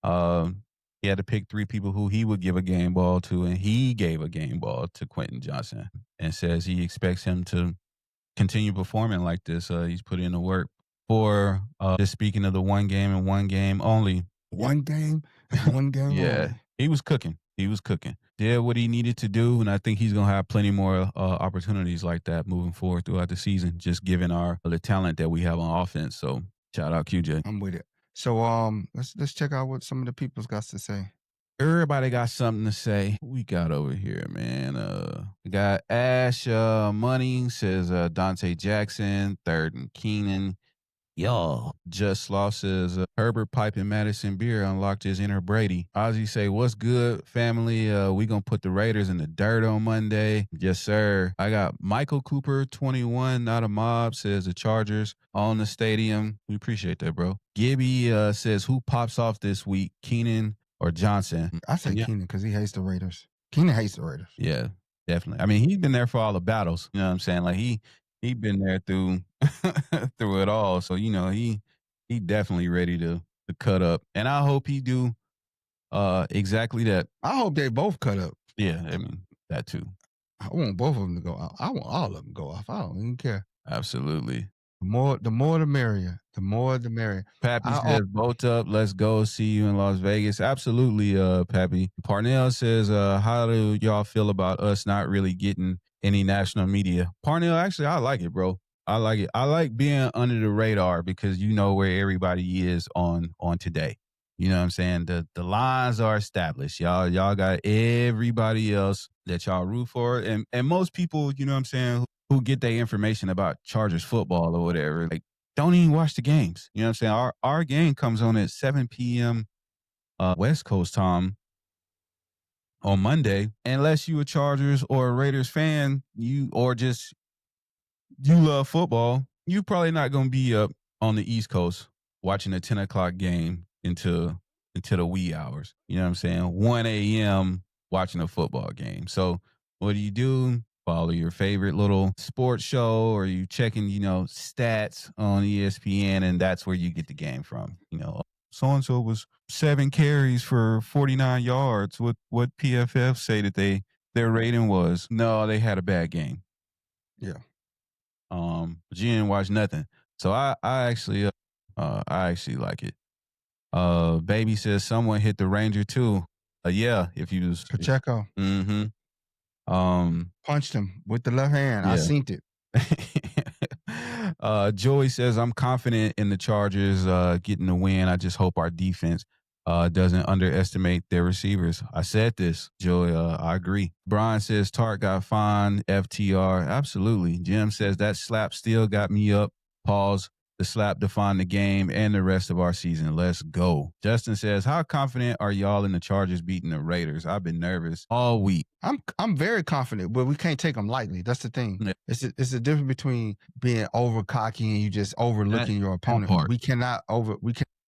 He had to pick three people who he would give a game ball to, and he gave a game ball to Quentin Johnson and says he expects him to continue performing like this. He's put in the work for just speaking of the one game and one game only. One game yeah, only. He was cooking. Did what he needed to do, and I think he's going to have plenty more opportunities like that moving forward throughout the season, just given the talent that we have on offense. So shout out QJ. I'm with it. So let's check out what some of the people's got to say. Everybody got something to say. What we got over here, man. We got Ash Money says Dante Jackson, 3rd and Keenan. Y'all. Just Lost says Herbert piping Madison beer unlocked his inner Brady. Ozzy say, what's good, family? We gonna put the Raiders in the dirt on Monday. Yes, sir. I got Michael Cooper, 21, not a mob, says the Chargers on the stadium. We appreciate that, bro. Gibby says, who pops off this week, Keenan or Johnson? I say Keenan because he hates the Raiders. Keenan hates the Raiders. Yeah, definitely. I mean, he's been there for all the battles. You know what I'm saying? Like he been there through through it all. So he definitely ready to cut up, and I hope he do exactly that. I hope they both cut up. Yeah, I mean that too. I want both of them to go off. I want all of them to go off. I don't even care. Absolutely. The more the merrier. The more the merrier. Pappy says, bolt up, let's go. See you in Las Vegas. Absolutely, Pappy. Parnell says, how do y'all feel about us not really getting any national media? Parnell, actually, I like it, bro. I like it. I like being under the radar because you know where everybody is on today. You know what I'm saying? The lines are established. Y'all got everybody else that y'all root for. And most people, you know what I'm saying, who get their information about Chargers football or whatever, like, don't even watch the games. You know what I'm saying? Our game comes on at 7 p.m. West Coast time on Monday. Unless you a Chargers or a Raiders fan, you love football, you probably not going to be up on the East Coast watching a 10 o'clock game into the wee hours. You know what I'm saying? 1 a.m. watching a football game. So what do? Follow your favorite little sports show, or you checking, stats on ESPN, and that's where you get the game from. So-and-so was 7 carries for 49 yards. What PFF say that their rating was? No, they had a bad game. Yeah. But you didn't watch nothing. So I actually like it. Baby says someone hit the Ranger too. Yeah, if you was Pacheco. Mm-hmm. Punched him with the left hand. Yeah. I seen it. Joey says, I'm confident in the Chargers getting the win. I just hope our defense doesn't underestimate their receivers. I said this, Joey. I agree. Brian says Tart got fined. FTR. Absolutely. Jim says that slap still got me up. Pause. The slap defined the game and the rest of our season. Let's go. Justin says, how confident are y'all in the Chargers beating the Raiders? I've been nervous all week. I'm very confident, but we can't take them lightly. That's the thing. Yeah. It's a difference between being over cocky and you just overlooking your opponent. We can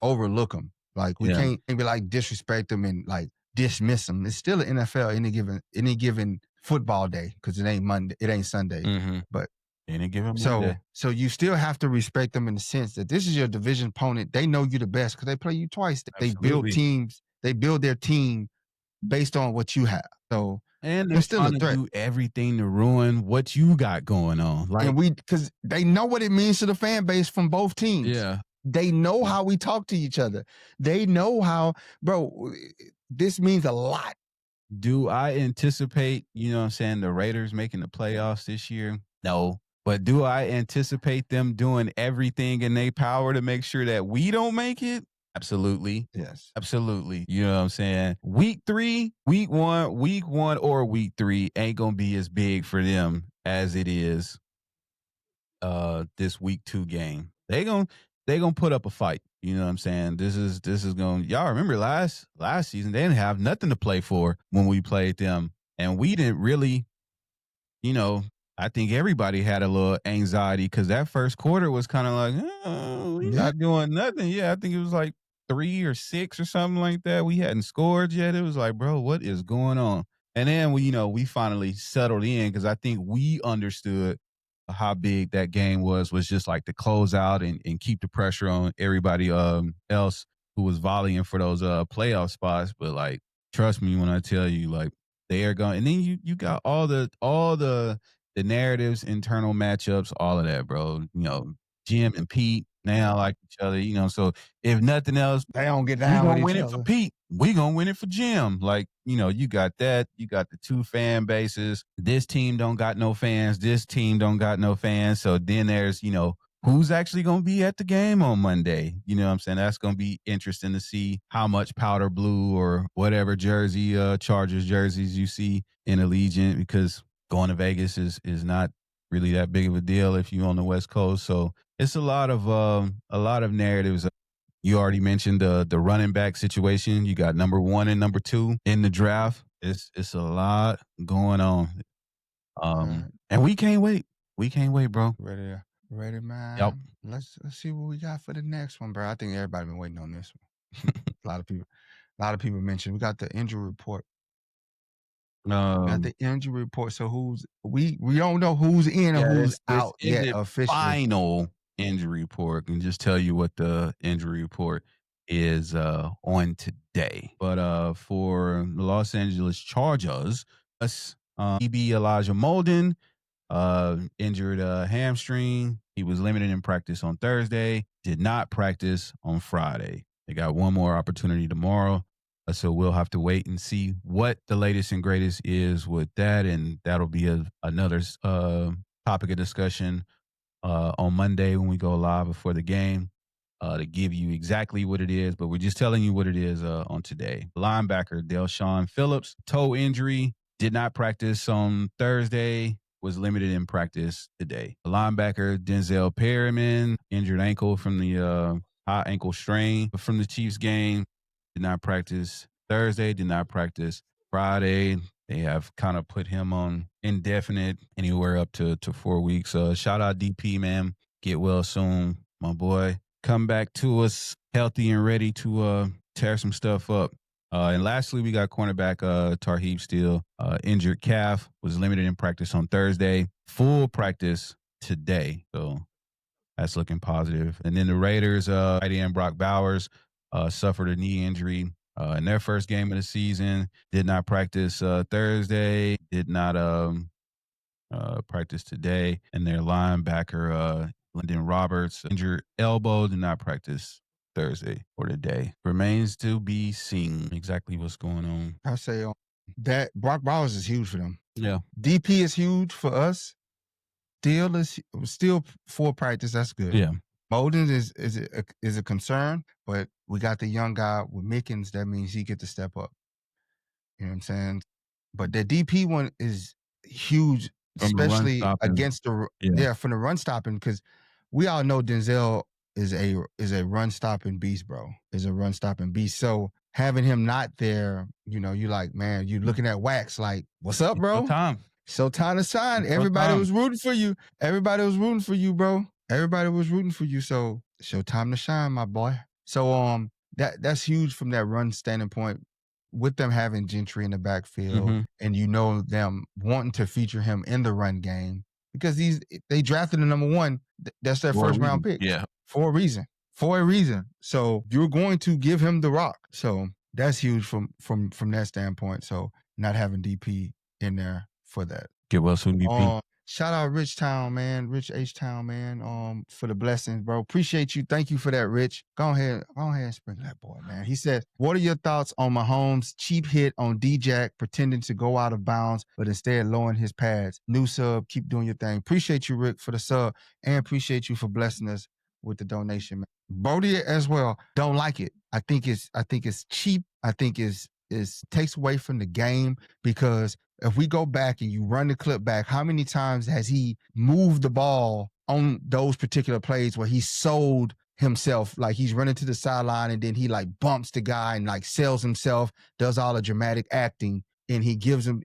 overlook them. Like we can't maybe like disrespect them and like dismiss them. It's still an NFL any given football day because it ain't Monday, it ain't Sunday. Mm-hmm. But any given Monday. So you still have to respect them in the sense that this is your division opponent. They know you the best because they play you twice. Absolutely. They build teams. They build their team based on what you have. So and they're still trying to do everything to ruin what you got going on. Like, and because they know what it means to the fan base from both teams. Yeah. They know how we talk to each other. They know how, bro, this means a lot. Do I anticipate, the Raiders making the playoffs this year? No. But do I anticipate them doing everything in their power to make sure that we don't make it? Absolutely. Yes. Absolutely. You know what I'm saying? Week 1 or week 3 ain't going to be as big for them as it is this week 2 game. They going to put up a fight. You know what I'm saying? This is going, y'all remember last season, they didn't have nothing to play for when we played them. And we didn't really, I think everybody had a little anxiety because that first quarter was kind of like, we're not doing nothing. Yeah, I think it was like 3 or 6 or something like that. We hadn't scored yet. It was like, bro, what is going on? And then we finally settled in because I think we understood how big that game was just like to close out and keep the pressure on everybody else who was volleying for those playoff spots. But like, trust me when I tell you, like, they are going. And then you got all the narratives, internal matchups, all of that, bro. Jim and Pete now like each other, so if nothing else, they don't get down. We gonna win it for Pete. We gonna win it for Jim. Like, you got that. You got the 2 fan bases. This team don't got no fans. This team don't got no fans. So then there's, who's actually going to be at the game on Monday. You know what I'm saying? That's going to be interesting to see how much powder blue or whatever jersey, Chargers jerseys you see in Allegiant, because going to Vegas is not really that big of a deal if you're on the West Coast. So it's a lot of narratives. You already mentioned the running back situation. You got number 1 and number 2 in the draft. It's a lot going on. And we can't wait. We can't wait, bro. Ready, man. Yep. Let's see what we got for the next one, bro. I think everybody been waiting on this one. a lot of people mentioned we got the injury report. Got the injury report. So we don't know who's in or who's out yet officially. Final injury report. Can just tell you what the injury report is on today. But for the Los Angeles Chargers, DB Elijah Molden injured a hamstring. He was limited in practice on Thursday, did not practice on Friday. They got one more opportunity tomorrow. So we'll have to wait and see what the latest and greatest is with that. And that'll be another topic of discussion on Monday when we go live before the game to give you exactly what it is. But we're just telling you what it is on today. Linebacker Del'Shawn Phillips, toe injury, did not practice on Thursday, was limited in practice today. Linebacker Denzel Perryman, injured ankle from the high ankle strain from the Chiefs game, did not practice Thursday, did not practice Friday. They have kind of put him on indefinite, anywhere up to 4 weeks. Shout out DP, man. Get well soon, my boy. Come back to us healthy and ready to tear some stuff up. And lastly, we got cornerback Tarheeb Steele, injured calf, was limited in practice on Thursday, full practice today. So that's looking positive. And then the Raiders, tight end Brock Bowers, suffered a knee injury in their first game of the season, did not practice Thursday, did not practice today. And their linebacker, Lyndon Roberts, injured elbow, did not practice Thursday or today. Remains to be seen exactly what's going on. I say that Brock Bowers is huge for them. Yeah. DP is huge for us. Steele is still full practice. That's good. Yeah. Molden is a concern, but we got the young guy with Mickens. That means he get to step up. You know what I'm saying? But the DP one is huge, especially against from the run stopping, because we all know Denzel is a run stopping beast, bro. Is a run stopping beast. So having him not there, you know, you like, man, you looking at Wax like, what's up, bro? So time to shine. Everybody was rooting for you. Everybody was rooting for you, bro. Everybody was rooting for you. So show time to shine, my boy. So that's huge from that run standing point, with them having Gentry in the backfield, and you know them wanting to feature him in the run game, because they drafted the number 1. That's their first round pick. Yeah. For a reason. So you're going to give him the rock. So that's huge from that standpoint. So not having DP in there for that. Get well soon, DP. Shout out Rich Town, man. Rich H-Town, man, for the blessings, bro. Appreciate you. Thank you for that, Rich. Go ahead and sprinkle that boy, man. He said, what are your thoughts on Mahomes' cheap hit on D-Jack pretending to go out of bounds, but instead lowering his pads? New sub, keep doing your thing. Appreciate you, Rick, for the sub, and appreciate you for blessing us with the donation, man. Brodie as well. Don't like it. I think it's cheap. I think it takes away from the game, because if we go back and you run the clip back, how many times has he moved the ball on those particular plays where he sold himself, like he's running to the sideline and then he like bumps the guy and like sells himself, does all the dramatic acting, and he gives him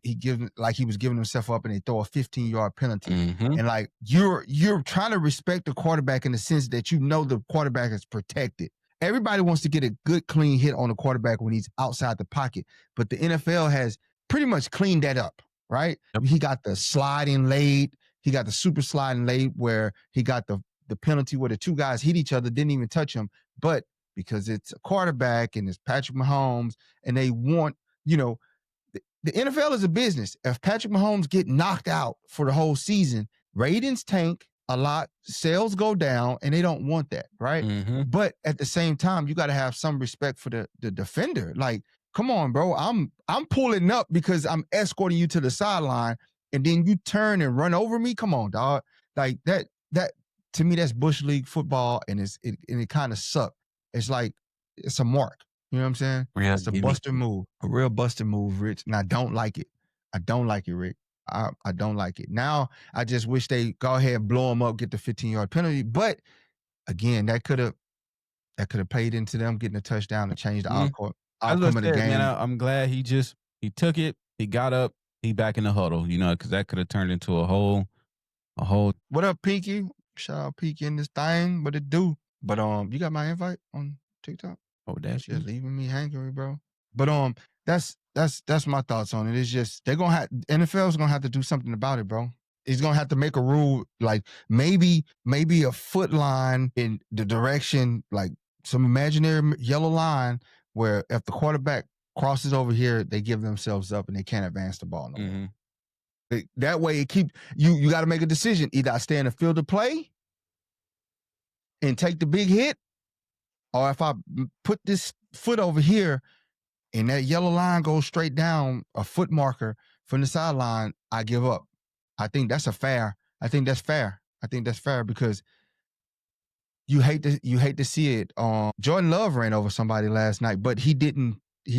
like he was giving himself up, and they throw a 15-yard penalty. And like you're trying to respect the quarterback in the sense that you know the quarterback is protected. Everybody wants to get a good, clean hit on the quarterback when he's outside the pocket, but the NFL has pretty much cleaned that up, right? Yep. He got the sliding late. He got the super sliding late where he got the penalty where the two guys hit each other, didn't even touch him. But because it's a quarterback and it's Patrick Mahomes, and they want, you know, the NFL is a business. If Patrick Mahomes get knocked out for the whole season, ratings tank a lot, sales go down, and they don't want that, right? But at the same time, you got to have some respect for the defender. Like, come on, bro. I'm pulling up because I'm escorting you to the sideline, and then you turn and run over me. Come on, dog. Like that to me, that's Bush League football, and it kind of sucked. It's like it's a mark. You know what I'm saying? Yeah, It's a busted move, a real busted move, Rich. And I don't like it. I don't like it, Rick. I don't like it. Now I just wish they go ahead and blow him up, get the 15-yard penalty. But again, that could have played into them getting a touchdown and changed the outcome of the game. Man, I'm glad he took it, he got up, he back in the huddle, because that could have turned into a whole. What up, Pinky? Shout out Pinky in this thing, what it do? But you got my invite on TikTok? Oh, that's just leaving me hangry, bro. But that's my thoughts on it. It's just NFL's gonna have to do something about it, bro. He's gonna have to make a rule, like maybe a foot line in the direction, like some imaginary yellow line, where if the quarterback crosses over here, they give themselves up and they can't advance the ball no more. That way, you got to make a decision. Either I stay in the field of play and take the big hit, or if I put this foot over here and that yellow line goes straight down, a foot marker from the sideline, I give up. I think that's fair. I think that's fair because you hate to see it. Jordan Love ran over somebody last night, but he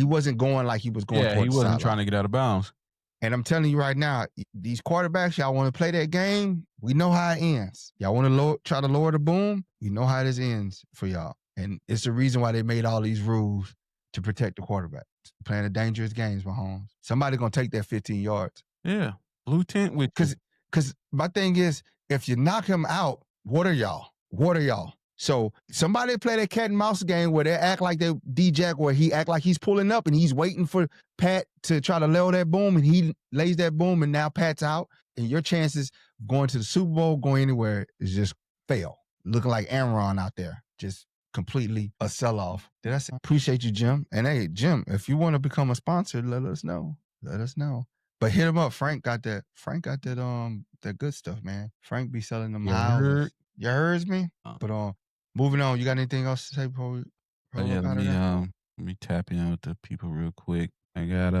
wasn't going like he was going towards the sideline. He wasn't trying to get out of bounds. And I'm telling you right now, these quarterbacks, y'all want to play that game, we know how it ends. Y'all want to try to lower the boom, we know how this ends for y'all. And it's the reason why they made all these rules to protect the quarterback. Playing the dangerous games, Mahomes. Somebody going to take that 15 yards. Yeah. Blue tent with you. Because my thing is, if you knock him out, what are y'all? So somebody play that cat and mouse game where they act like they D-Jack, where he act like he's pulling up and he's waiting for Pat to try to lower that boom, and he lays that boom, and now Pat's out, and your chances of going to the Super Bowl, going anywhere, is just fail. Looking like Aaron out there, just completely a sell-off. Did I say? Appreciate you, Jim. And hey, Jim, if you want to become a sponsor, let us know. But hit him up. Frank got that good stuff, man. Frank be selling them houses. You heard me? But moving on, you got anything else to say before we let me tap in with the people real quick. I got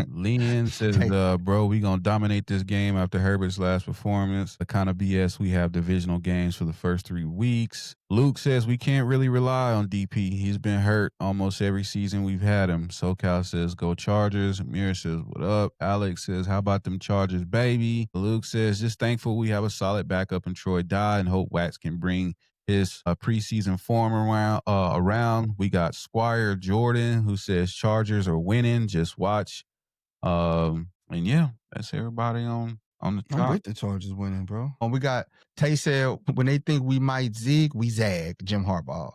Lean says, bro, we gonna dominate this game after Herbert's last performance. The kind of BS we have divisional games for the first 3 weeks. Luke says we can't really rely on DP. He's been hurt almost every season we've had him. SoCal says go Chargers. Amir says what up. Alex says how about them Chargers, baby. Luke says just thankful we have a solid backup in Troy Dye and hope Wax can bring his preseason form around. We got Squire Jordan who says Chargers are winning. Just watch. And yeah, that's everybody on the top. I'm with the Chargers winning, bro. We got Tay said when they think we might zig, we zag. Jim Harbaugh.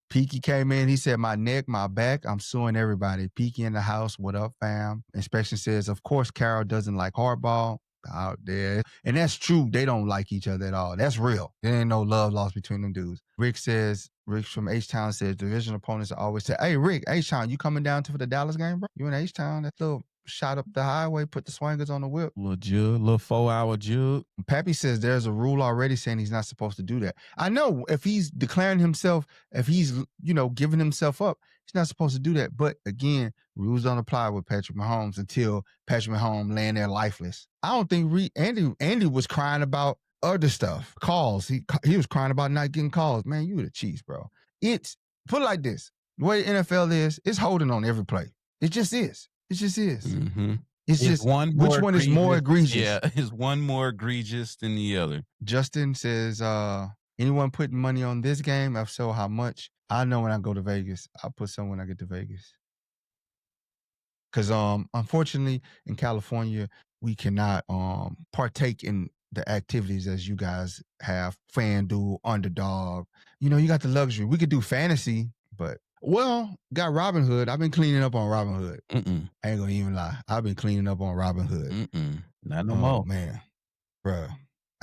Peaky came in. He said, my neck, my back, I'm suing everybody. Peaky in the house. What up, fam? Inspection says, of course, Carol doesn't like Harbaugh. Out there. And that's true. They don't like each other at all. That's real. There ain't no love lost between them dudes. Rick from H-Town says, division opponents always say, hey, Rick, H-Town, you coming down for the Dallas game, bro? You in H-Town? That little shot up the highway, put the swingers on the whip. Little 4-hour jug. Pappy says there's a rule already saying he's not supposed to do that. I know if he's declaring himself, if he's, giving himself up, he's not supposed to do that. But again, rules don't apply with Patrick Mahomes until Patrick Mahomes laying there lifeless. I don't think Andy was crying about other stuff. Calls. He was crying about not getting calls. Man, you the Chiefs, bro. It's, put it like this. The way the NFL is, it's holding on every play. It just is. Mm-hmm. It's just which one is more egregious? Yeah, is one more egregious than the other. Justin says, anyone putting money on this game? If so, how much? I know when I go to Vegas. I'll put some when I get to Vegas. Because unfortunately, in California, we cannot partake in the activities as you guys have. FanDuel, Underdog. You got the luxury. We could do fantasy, but got Robinhood. I've been cleaning up on Robinhood. I ain't gonna even lie. I've been cleaning up on Robinhood. Not no more, man, bro.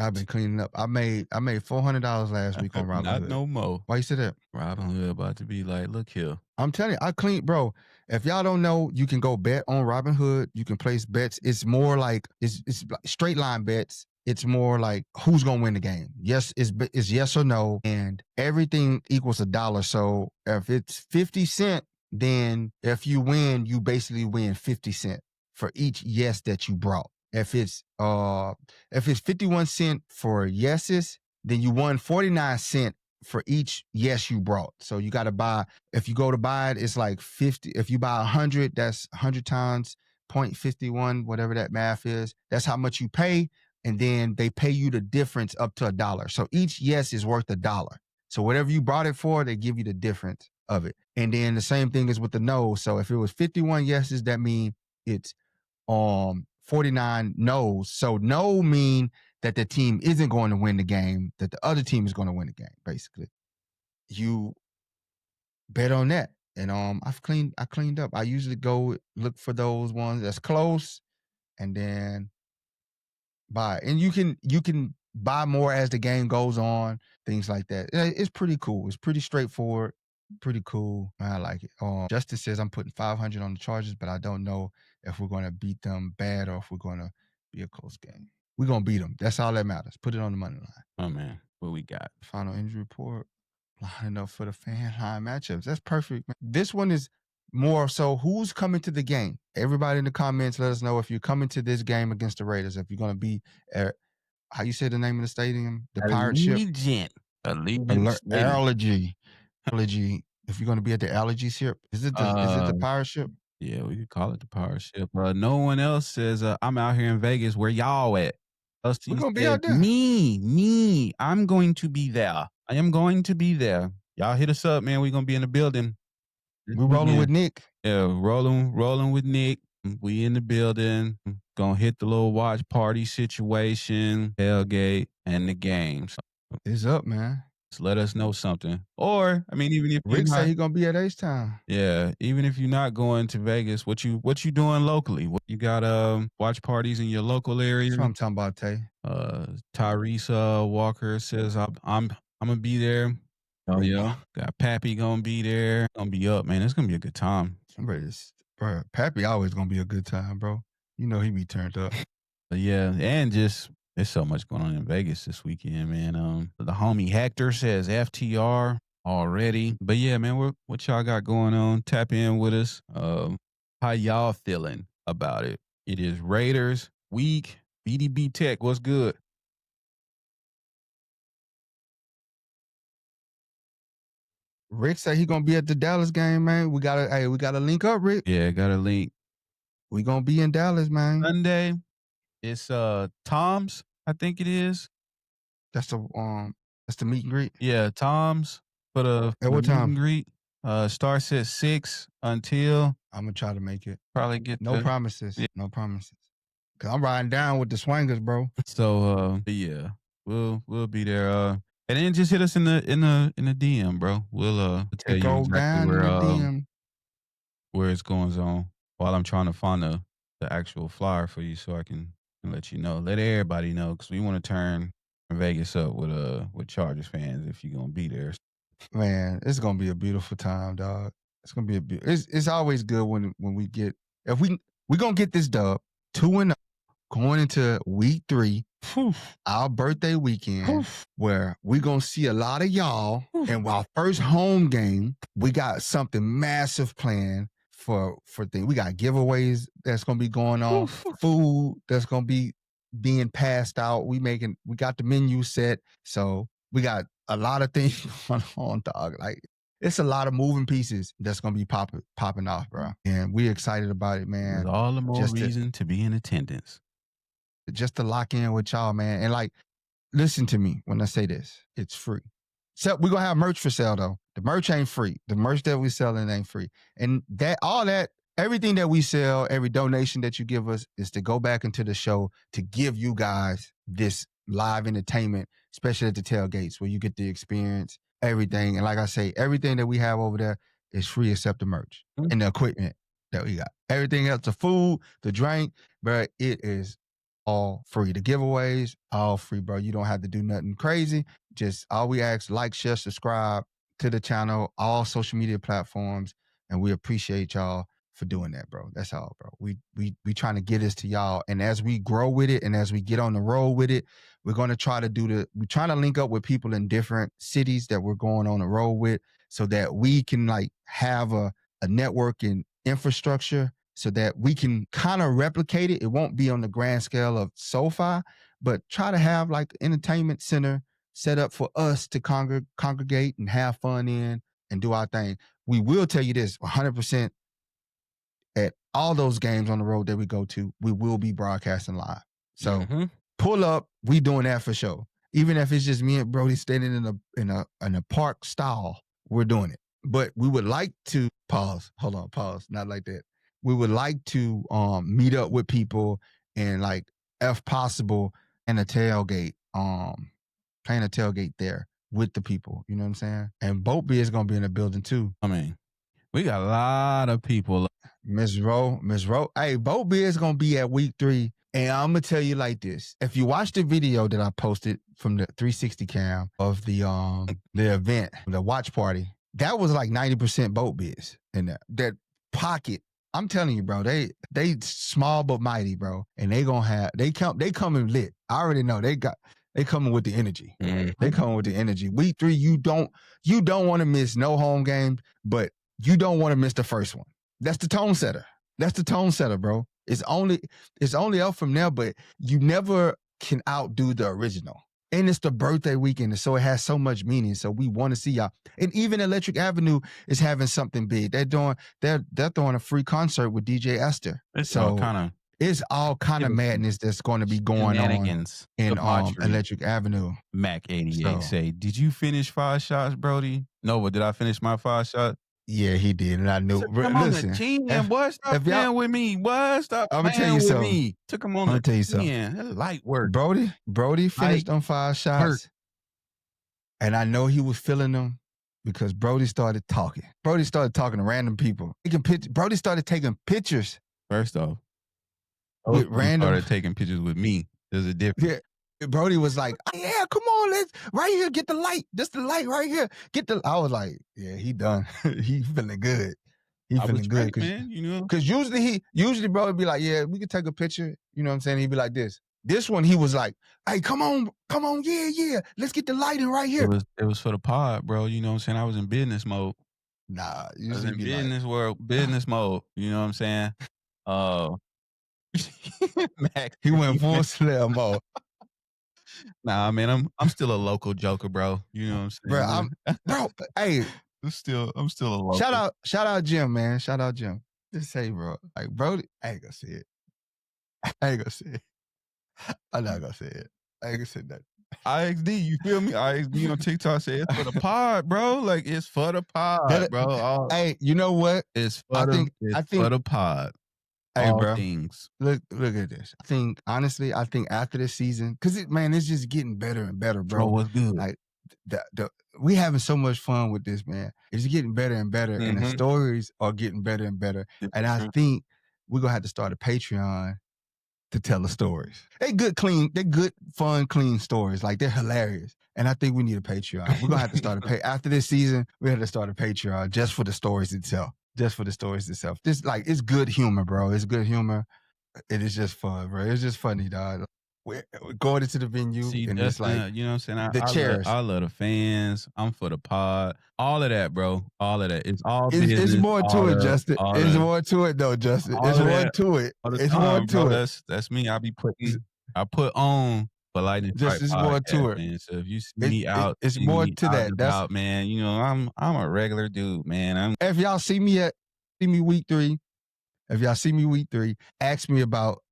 I've been cleaning up. I made $400 last week on Robinhood. Not no more. Why you say that? Robinhood about to be like, look here. I'm telling you, I clean, bro. If y'all don't know, you can go bet on Robinhood. You can place bets. It's more like it's straight line bets. It's more like who's gonna win the game. Yes, it's yes or no, and everything equals $1. So if it's 50 cents, then if you win, you basically win 50 cents for each yes that you brought. If it's 51 cents for yeses, then you won 49 cents for each yes you brought. So you got to buy, if you go to buy it, it's like 50. If you buy 100, that's 100 times 0.51, whatever that math is. That's how much you pay. And then they pay you the difference up to $1. So each yes is worth $1. So whatever you brought it for, they give you the difference of it. And then the same thing is with the no's. So if it was 51 yeses, that means it's 49 no's. So no mean that the team isn't going to win the game, that the other team is going to win the game, basically. You bet on that. And I cleaned up. I usually go look for those ones that's close and then buy. And you can buy more as the game goes on, things like that. It's pretty cool. It's pretty straightforward, pretty cool. I like it. Justice says I'm putting 500 on the Chargers, but I don't know if we're going to beat them bad or if we're going to be a close game. We're going to beat them. That's all that matters. Put it on the money line. Oh, man. What we got? Final injury report. Lining up for the fan line matchups. That's perfect, man. This one is more so who's coming to the game. Everybody in the comments, let us know if you're coming to this game against the Raiders, if you're going to be at, how you say the name of the stadium? The Pirate Ship? Allergy. If you're going to be at the Allergy Ship. Is it the Pirate Ship? Yeah, we could call it the Pirate Ship. No one else says, I'm out here in Vegas. Where y'all at? We're going to be out there. Me. I'm going to be there. I am going to be there. Y'all hit us up, man. We're going to be in the building. We're rolling with Nick. Yeah, rolling with Nick. We in the building. Gonna hit the little watch party situation, tailgate, and the game. So it's up, man. Just let us know something. Or, I mean, even if Rick say he's gonna be at H-Town. Yeah, even if you're not going to Vegas, what you doing locally? You got watch parties in your local area? That's what I'm talking about, Tay. Tyrese Walker says I'm gonna be there. Oh yeah, got Pappy gonna be there. Gonna be up, man. It's gonna be a good time. Bro, Pappy always gonna be a good time, bro. You know he be turned up. But yeah, and just there's so much going on in Vegas this weekend, man. The homie Hector says FTR already. But yeah, man, what y'all got going on? Tap in with us. How y'all feeling about it? It is Raiders week. BDB Tech, what's good? Rick said he gonna be at the Dallas game, man. We gotta link up, Rick. Yeah, gotta link. We gonna be in Dallas, man. Sunday. It's Tom's, I think it is. That's the meet and greet. Yeah, Tom's for the at what meet time? And greet. Starts at 6 until I'm gonna try to make it. Probably get no promises. Yeah. No promises. Cause I'm riding down with the swingers, bro. So yeah, we'll be there. And then just hit us in the DM, bro. We'll tell you exactly where it's going on while I'm trying to find the actual flyer for you so I can let you know. Let everybody know because we want to turn Vegas up with Chargers fans if you're gonna be there. Man, it's gonna be a beautiful time, dog. It's gonna be it's always good when we get if we gonna get this dub 2-0 going into week 3. Our birthday weekend where we gonna see a lot of y'all. And our first home game, we got something massive planned for things. We got giveaways that's gonna be going on, food that's gonna be being passed out. We got the menu set, so we got a lot of things going on, dog. Like it's a lot of moving pieces that's gonna be popping off, bro. And we're excited about it, man. There's all the more reason to be in attendance. Just to lock in with y'all, man. And like, listen to me when I say this. It's free. So we're going to have merch for sale, though. The merch ain't free. The merch that we selling ain't free. And everything that we sell, every donation that you give us is to go back into the show to give you guys this live entertainment, especially at the tailgates where you get the experience, everything. And like I say, everything that we have over there is free except the merch and the equipment that we got. Everything else, the food, the drink, but it is all free. The giveaways, all free, bro. You don't have to do nothing crazy. Just all we ask, like, share, subscribe to the channel, all social media platforms, and we appreciate y'all for doing that, bro. That's all, bro. We trying to get this to y'all, and as we grow with it, and as we get on the road with it, we're gonna try to we're trying to link up with people in different cities that we're going on the road with, so that we can like have a network and infrastructure, so that we can kind of replicate it. It won't be on the grand scale of SoFi, but try to have like entertainment center set up for us to congregate and have fun in and do our thing. We will tell you this 100% at all those games on the road that we go to, we will be broadcasting live. So pull up, we doing that for sure. Even if it's just me and Brodie standing in a park stall, we're doing it. But we would like to pause. Hold on, pause. Not like that. We would like to meet up with people and like, if possible, and a tailgate, playing a tailgate there with the people. You know what I'm saying? And Boat Beer is gonna be in the building too. I mean, we got a lot of people. Miss Rowe. Hey, Boat Beer is gonna be at week 3. And I'm gonna tell you like this: if you watch the video that I posted from the 360 cam of the event, the watch party, that was like 90% Boat Biz in there. That pocket, I'm telling you, bro, they small but mighty, bro, and they coming lit. I already know they coming with the energy. They coming with the energy. Week 3, you don't want to miss no home game, but you don't want to miss the first one. That's the tone setter. That's the tone setter, bro. It's only up from there, but you never can outdo the original. And it's the birthday weekend, so it has so much meaning. So we want to see y'all. And even Electric Avenue is having something big. They're throwing a free concert with DJ Esther. It's all kind of madness that's going to be going on in Electric Avenue. Mac 88 say, "Did you finish 5 shots, Brodie?" No, but did I finish my 5 shots? Yeah, he did, and I knew. Come on the chin, boy. Stop playing with me, boy. Stop playing with me. Took him on the chin. That's light work. Brodie finished on 5 shots, and I know he was feeling them because Brodie started talking. Brodie started talking to random people. Brodie started taking pictures. First off, with random. Started taking pictures with me. There's a difference. Yeah. Brodie was like, "Yeah, come on, let's right here, get the light. That's the light right here. I was like, "Yeah, he done. He feeling good. He feeling good, man. You know, because usually Brodie be like, "Yeah, we can take a picture." You know what I'm saying? He'd be like this. This one, he was like, "Hey, come on, yeah, let's get the lighting right here." It was for the pod, bro. You know what I'm saying? I was in business mode. Nah, I was in business mode. You know what I'm saying? Max, he went full slam mode. Nah, man, I'm still a local joker, bro. You know what I'm saying? Bro, hey. I'm still a local. Shout out Jim, man. Shout out Jim. Just say, bro. Like, Brodie, I ain't gonna say it. I'm not gonna say it. I ain't gonna say that. IXD, you feel me? IXD on TikTok say it's for the pod, bro. Like, it's for the pod, bro. Hey, you know what? It's for the pod. Hey, all bro. Things. Look at this. Honestly, I think after this season, because it's just getting better and better, bro. What's good? Like, we having so much fun with this, man. It's getting better and better, and the stories are getting better and better. And I think we're gonna have to start a Patreon to tell the stories. They're good, fun, clean stories. Like, they're hilarious. And I think we need a Patreon. We're gonna have to start after this season, we have to start a Patreon just for the stories itself. This, like, it's good humor, bro. It's good humor. It is just fun, bro. It's just funny, dog. We're going into the venue, and it's like, you know what I'm saying? The chairs. I love the fans. I'm for the pod. All of that, bro. All of that. It's all business. It's more to it, Justin. It's more to it, though, Justin. It's more to it. It's more to it. That's me. I put on for Lightning Strike. It's more to it. Man. So if you see me out, it's more to that. That's man. You know, I'm a regular dude, man. If y'all see me week 3, ask me about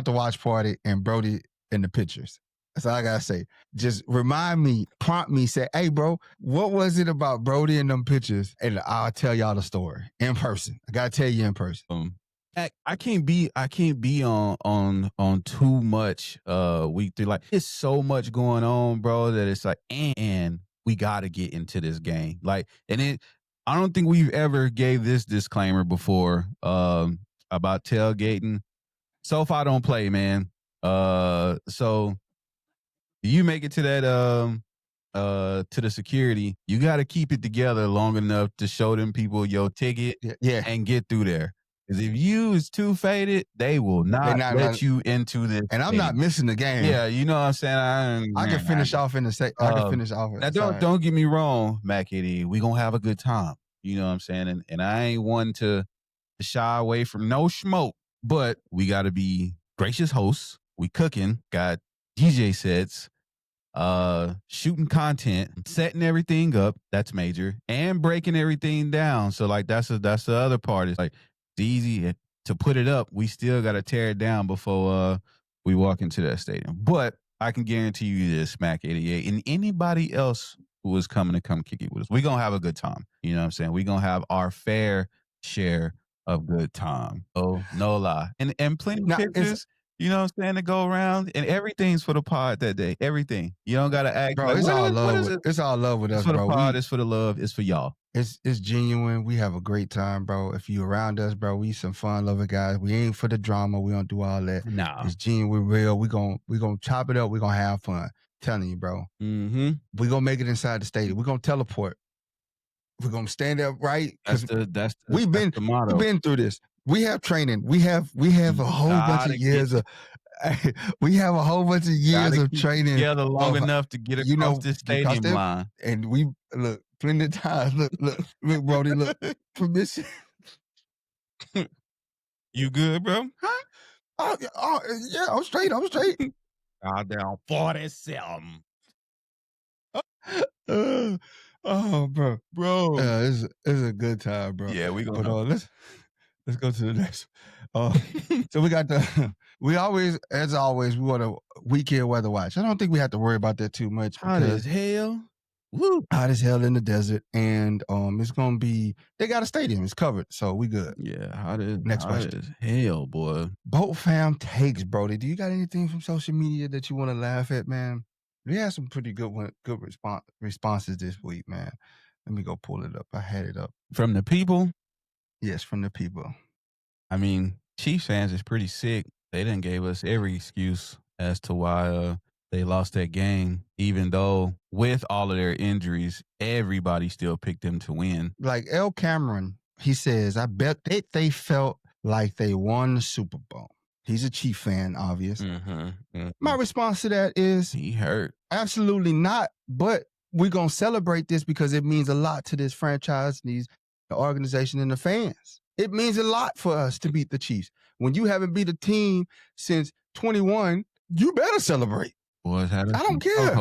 the watch party and Brodie in the pictures. That's all I gotta say. Just prompt me, say, "Hey, bro, what was it about Brodie in them pictures?" And I'll tell y'all the story in person. I gotta tell you in person. I can't be on too much week 3. Like, it's so much going on, bro, that it's like, and we gotta get into this game. Like, and I don't think we've ever gave this disclaimer before about tailgating. SoFi don't play, man. So you make it to that to the security, you got to keep it together long enough to show them people your ticket, and get through there. Because if you is too faded, they will not let you into this. And I'm not missing the game. Yeah, you know what I'm saying. I can finish off in the second. I can finish off. Now, don't get me wrong, Mac 80. We gonna have a good time. You know what I'm saying. And I ain't one to shy away from no smoke, but we got to be gracious hosts. We cooking, got DJ sets, shooting content, setting everything up. That's major, and breaking everything down. So like that's the other part. It's like it's easy to put it up. We still got to tear it down before we walk into that stadium. But I can guarantee you this, Smack 88, and anybody else who is coming to come kick it with us, we're gonna have a good time. You know what I'm saying? We're gonna have our fair share of good time. Oh, no lie. And plenty of pictures, you know what I'm saying, to go around, and everything's for the pod that day. Everything. You don't gotta act bro. like, It's all love. is it? It's all love with us, It's for bro. the pod, it's for the love, it's for y'all. It's genuine. We have a great time, bro. If you around us, bro, we some fun loving guys. We ain't for the drama. We don't do all that. Nah. It's genuine, real. We gonna chop it up. We gonna have fun. Telling you, bro. Mm-hmm. We gonna make it inside the stadium. We gonna teleport. We're gonna stand up right. We've been through this. We have training. We have a whole bunch of years of. We have a whole bunch of years of training together long enough to get across this stadium line. And we look plenty of times. Look, Brodie, look. Permission. You good, bro? Huh? Yeah, I'm straight. Down 47. Bro. It's a good time, bro. Yeah, we gonna. But let's go to the next. So we got we always, as always, we want a weekend weather watch. I don't think we have to worry about that too much. Hot as hell. Woo. Hot as hell in the desert, and it's gonna be. They got a stadium. It's covered, so we good. Yeah, hot as question. Hell, boy. Boat fam takes, Brodie. Do you got anything from social media that you want to laugh at, man? We had some pretty good responses this week, man. Let me go pull it up. I had it up from the people. Yes, from the people. I mean, Chiefs fans is pretty sick. They done gave us every excuse as to why they lost that game, even though with all of their injuries, everybody still picked them to win. Like L. Cameron, he says, I bet they felt like they won the Super Bowl. He's a Chief fan, obviously. My response to that is, he hurt. Absolutely not. But we're going to celebrate this because it means a lot to this franchise, the organization, and the fans. It means a lot for us to beat the Chiefs. When you haven't beat a team since 21, you better celebrate. Boys had I don't care.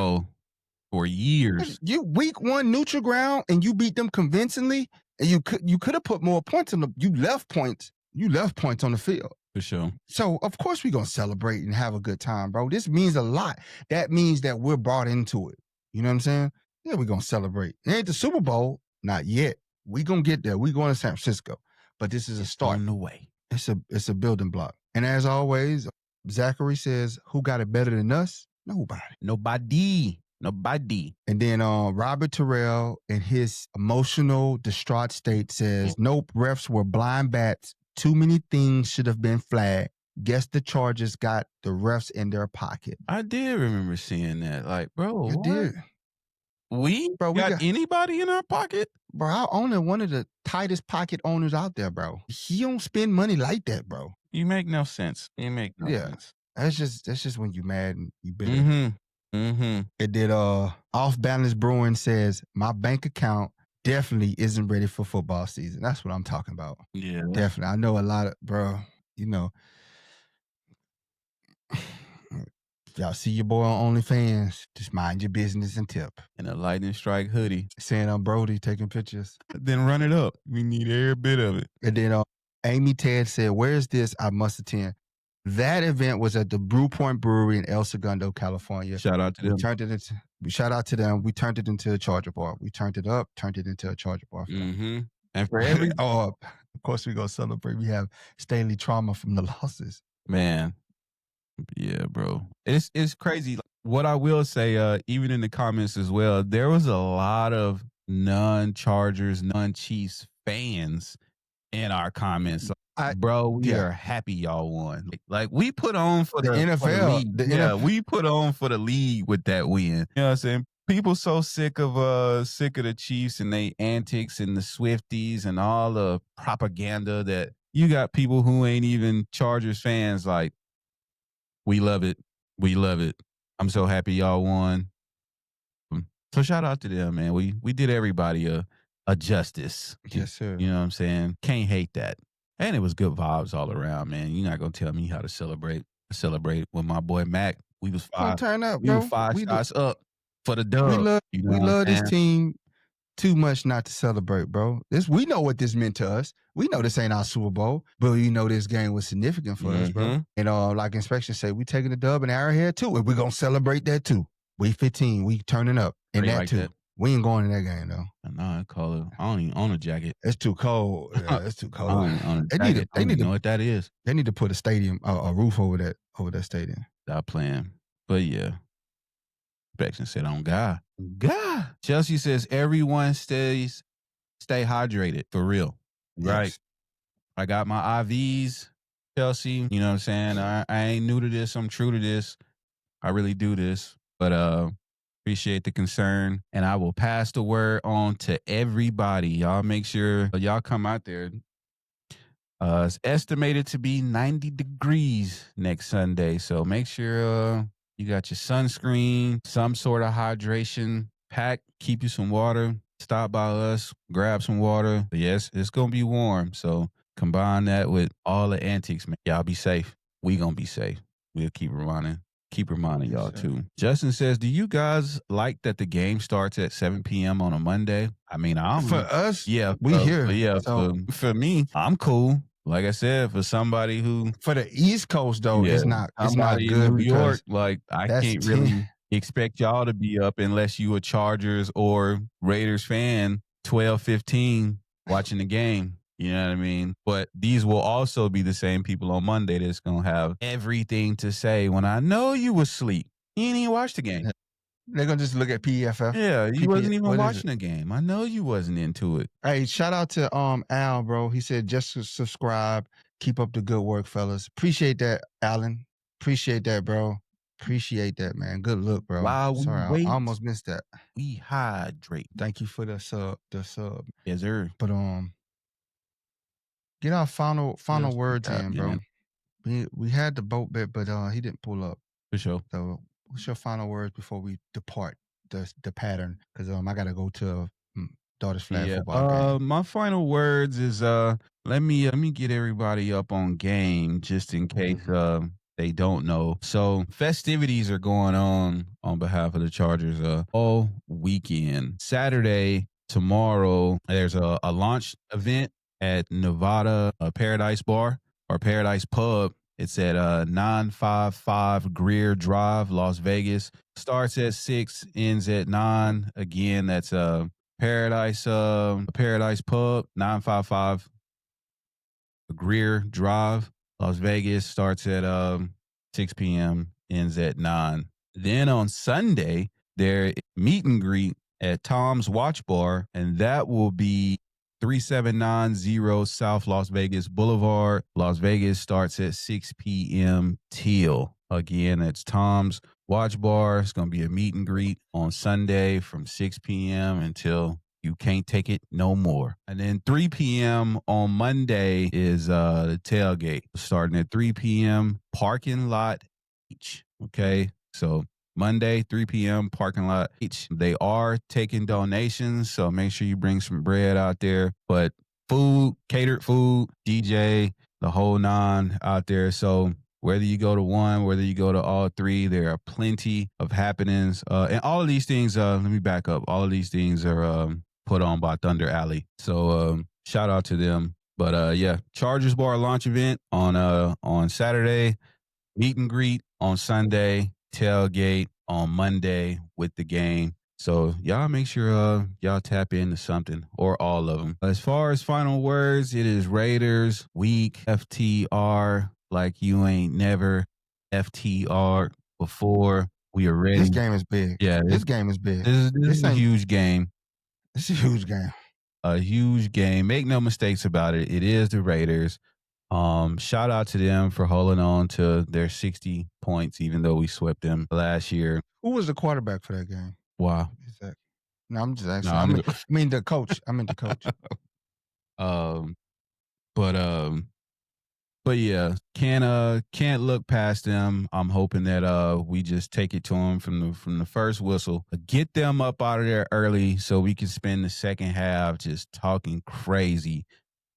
For years. You week one neutral ground and you beat them convincingly, and you could have put more points on you left points on the field. For sure. So of course we're gonna celebrate and have a good time, bro. This means a lot. That means that we're brought into it. You know what I'm saying? Yeah, we're gonna celebrate. It ain't the Super Bowl, not yet. We gonna get there. We going to San Francisco. But this is a start. On the way. It's a building block. And as always, Zachary says, who got it better than us? Nobody. And then Robert Terrell, in his emotional, distraught state, says, nope, refs were blind bats. Too many things should have been flagged. Guess the Chargers got the refs in their pocket. I did remember seeing that. Like, bro, you did. We got anybody in our pocket? Bro, our owner, one of the tightest pocket owners out there, bro. He don't spend money like that, bro. You make no sense. Sense. That's just when you mad and you bitter. It did Off Balance Brewing says, my bank account definitely isn't ready for football season. That's what I'm talking about. Yeah. Definitely. I know a lot of, bro, y'all see your boy on OnlyFans, just mind your business and tip. In a lightning strike hoodie. Saying I'm Brodie taking pictures. Then run it up. We need every bit of it. And then Amy Ted said, where's this? I must attend. That event was at the Brew Point Brewery in El Segundo, California. Shout out to them. Shout out to them. We turned it into a Charger bar. We turned it up, turned it into a Charger bar. And for every... of course we go celebrate. We have Stanley trauma from the losses. Man. Yeah, bro. It's crazy. What I will say, even in the comments as well, there was a lot of non-Chargers, non-Chiefs fans in our comments. We are happy y'all won. Like we put on for the NFL. We put on for the league with that win. You know what I'm saying? People so sick of the Chiefs and they antics and the Swifties and all the propaganda that you got people who ain't even Chargers fans. Like, we love it. We love it. I'm so happy y'all won. So shout out to them, man. We did everybody a justice. Yes, sir. You know what I'm saying? Can't hate that. And it was good vibes all around, man. You're not gonna tell me how to celebrate. Celebrate with my boy Mac. We was Gonna five. turn up, We were bro. five shots up for the We dub. love You know we what I'm love this saying? team too much not to celebrate, bro. We know what this meant to us. We know this ain't our Super Bowl, but you know this game was significant for us, bro. And like Inspection say, we taking the dub in Arrowhead too, and we're gonna celebrate that too. Week 15, we turning up in Straight that like too. that. We ain't going in that game though. Nah, I call it. I don't even own a jacket. It's too cold. Yeah, it's too I cold. don't even own a They jacket. need I don't even know what that is. They need to put a stadium, a roof over that stadium. Stop playing. But yeah. Inspection said on God. God. Chelsea says everyone stay hydrated for real. Right. Yes. I got my IVs, Chelsea. You know what I'm saying? I ain't new to this. I'm true to this. I really do this. But appreciate the concern. And I will pass the word on to everybody. Y'all make sure y'all come out there. It's estimated to be 90 degrees next Sunday. So make sure you got your sunscreen, some sort of hydration pack, keep you some water. Stop by us, grab some water. But yes, it's going to be warm. So combine that with all the antics, man. Y'all be safe. We going to be safe. We'll keep reminding y'all too. Justin says, do you guys like that the game starts at 7 p.m. on a Monday? I mean, For us, yeah, we here. Yeah, So, for me, I'm cool. Like I said, for somebody who for the East Coast though, it's not somebody good in New York, because like I that's can't 10. really expect y'all to be up unless you a Chargers or Raiders fan, 12-15 watching the game. You know what I mean? But these will also be the same people on Monday that's going to have everything to say when I know you was asleep. You ain't even watch the game. They're gonna just look at PFF. Yeah, you wasn't even what is watching the game. I know you wasn't into it. Hey, shout out to Al, bro. He said just subscribe. Keep up the good work, fellas. Appreciate that, Alan. Appreciate that, bro. Appreciate that, man. Good look, bro. While we Sorry, wait, I almost missed that. we hydrate. Thank you for the sub. Yes, sir. But get our final else we words got, in, bro. man? We had the boat bit, but he didn't pull up. For sure. So what's your final words before we depart the pattern? Because I gotta go to daughter's flag football game. My final words is let me get everybody up on game just in case they don't know. So festivities are going on behalf of the Chargers all weekend. Saturday, tomorrow, there's a launch event at Nevada Paradise Bar or Paradise Pub. It's at 955 Greer Drive, Las Vegas. Starts at 6, ends at 9. Again, that's Paradise Pub, 955 Greer Drive, Las Vegas. Starts at 6 p.m., ends at 9. Then on Sunday, there meet and greet at Tom's Watch Bar, and that will be 3790 South Las Vegas Boulevard. Las Vegas starts at 6 p.m. till. Again, that's Tom's Watch Bar. It's going to be a meet and greet on Sunday from 6 p.m. until you can't take it no more. And then 3 p.m. on Monday is the tailgate. Starting at 3 p.m. Parking lot each. Okay, so Monday, 3 p.m., parking lot each. They are taking donations, so make sure you bring some bread out there. But food, catered food, DJ, the whole 9 out there. So whether you go to one, whether you go to all 3, there are plenty of happenings. And all of these things, let me back up. All of these things are put on by Thunder Alley. So shout out to them. But yeah, Chargers Bar launch event on Saturday, meet and greet on Sunday, tailgate on Monday with the game. So y'all make sure y'all tap into something or all of them. As far as final words, it is Raiders week, FTR, like you ain't never FTR before. We are ready. This game is big. Yeah, this game is big. This is a huge game. It's a huge game. A huge game. Make no mistakes about it. It is the Raiders. Shout out to them for holding on to their 60 points, even though we swept them last year. Who was the quarterback for that game? Wow. Exactly. No, I'm just asking. I mean the coach. I meant the coach. But yeah, can't look past them. I'm hoping that we just take it to them from the first whistle. Get them up out of there early so we can spend the second half just talking crazy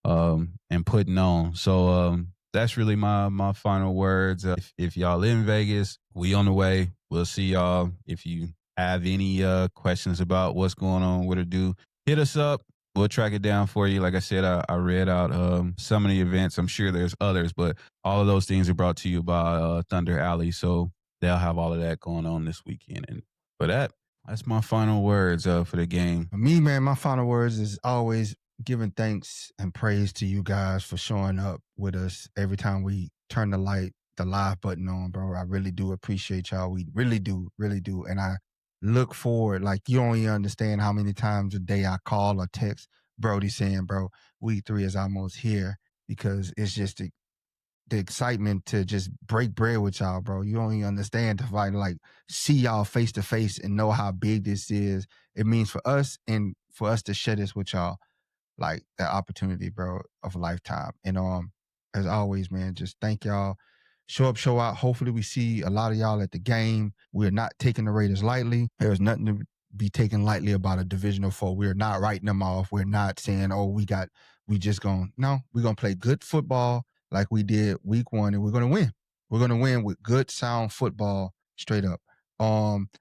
and putting on. So that's really my final words. If y'all in Vegas, we on the way. We'll see y'all. If you have any questions about what's going on, what to do, hit us up. We'll track it down for you. Like I said, I read out some of the events. I'm sure there's others, but all of those things are brought to you by Thunder Alley. So they'll have all of that going on this weekend. And for that's my final words for the game. Me, man, my final words is always giving thanks and praise to you guys for showing up with us every time we turn the live button on, bro. I really do appreciate y'all. We really do. And I look forward, like, you don't even understand how many times a day I call or text Brodie saying, bro, week 3 is almost here, because it's just the excitement to just break bread with y'all, bro. You don't even understand, to like see y'all face to face and know how big this is. It means for us, and for us to share this with y'all, like, that opportunity, bro, of a lifetime. And as always, man, just thank y'all. Show up, show out. Hopefully we see a lot of y'all at the game. We're not taking the Raiders lightly. There's nothing to be taken lightly about a divisional foe. We're not writing them off. We're not saying, oh, we're going to play good football like we did week 1, and we're going to win. We're going to win with good, sound football, straight up.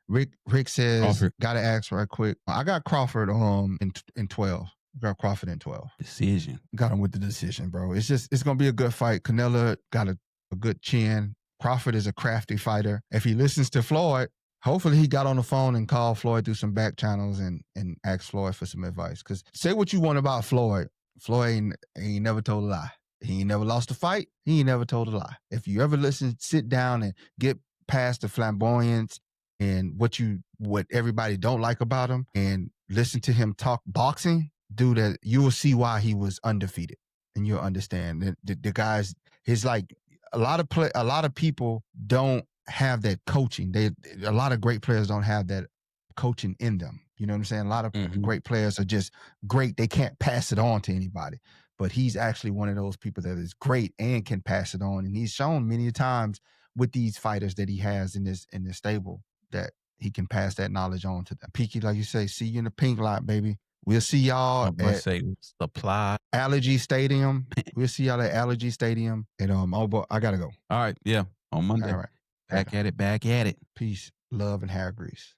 Rick says, got to ask right quick. I got Crawford in 12. Got Crawford in 12. Decision. Got him with the decision, bro. It's going to be a good fight. Canelo got a good chin. Crawford is a crafty fighter. If he listens to Floyd, hopefully he got on the phone and called Floyd through some back channels and asked Floyd for some advice. Because say what you want about Floyd. Floyd ain't never told a lie. He ain't never lost a fight. He ain't never told a lie. If you ever sit down and get past the flamboyance and what everybody don't like about him, and listen to him talk boxing, dude, that you will see why he was undefeated, and you'll understand the guys. His, like, a lot of people don't have that coaching. A lot of great players don't have that coaching in them. You know what I'm saying? A lot of great players are just great. They can't pass it on to anybody. But he's actually one of those people that is great and can pass it on. And he's shown many times with these fighters that he has in this stable that he can pass that knowledge on to them. Peaky, like you say, see you in the pink lot, baby. We'll see y'all at Supply Allergy Stadium. We'll see y'all at Allergy Stadium. And I gotta go. All right, yeah, on Monday. All right. Back at it. Peace, love, and hair grease.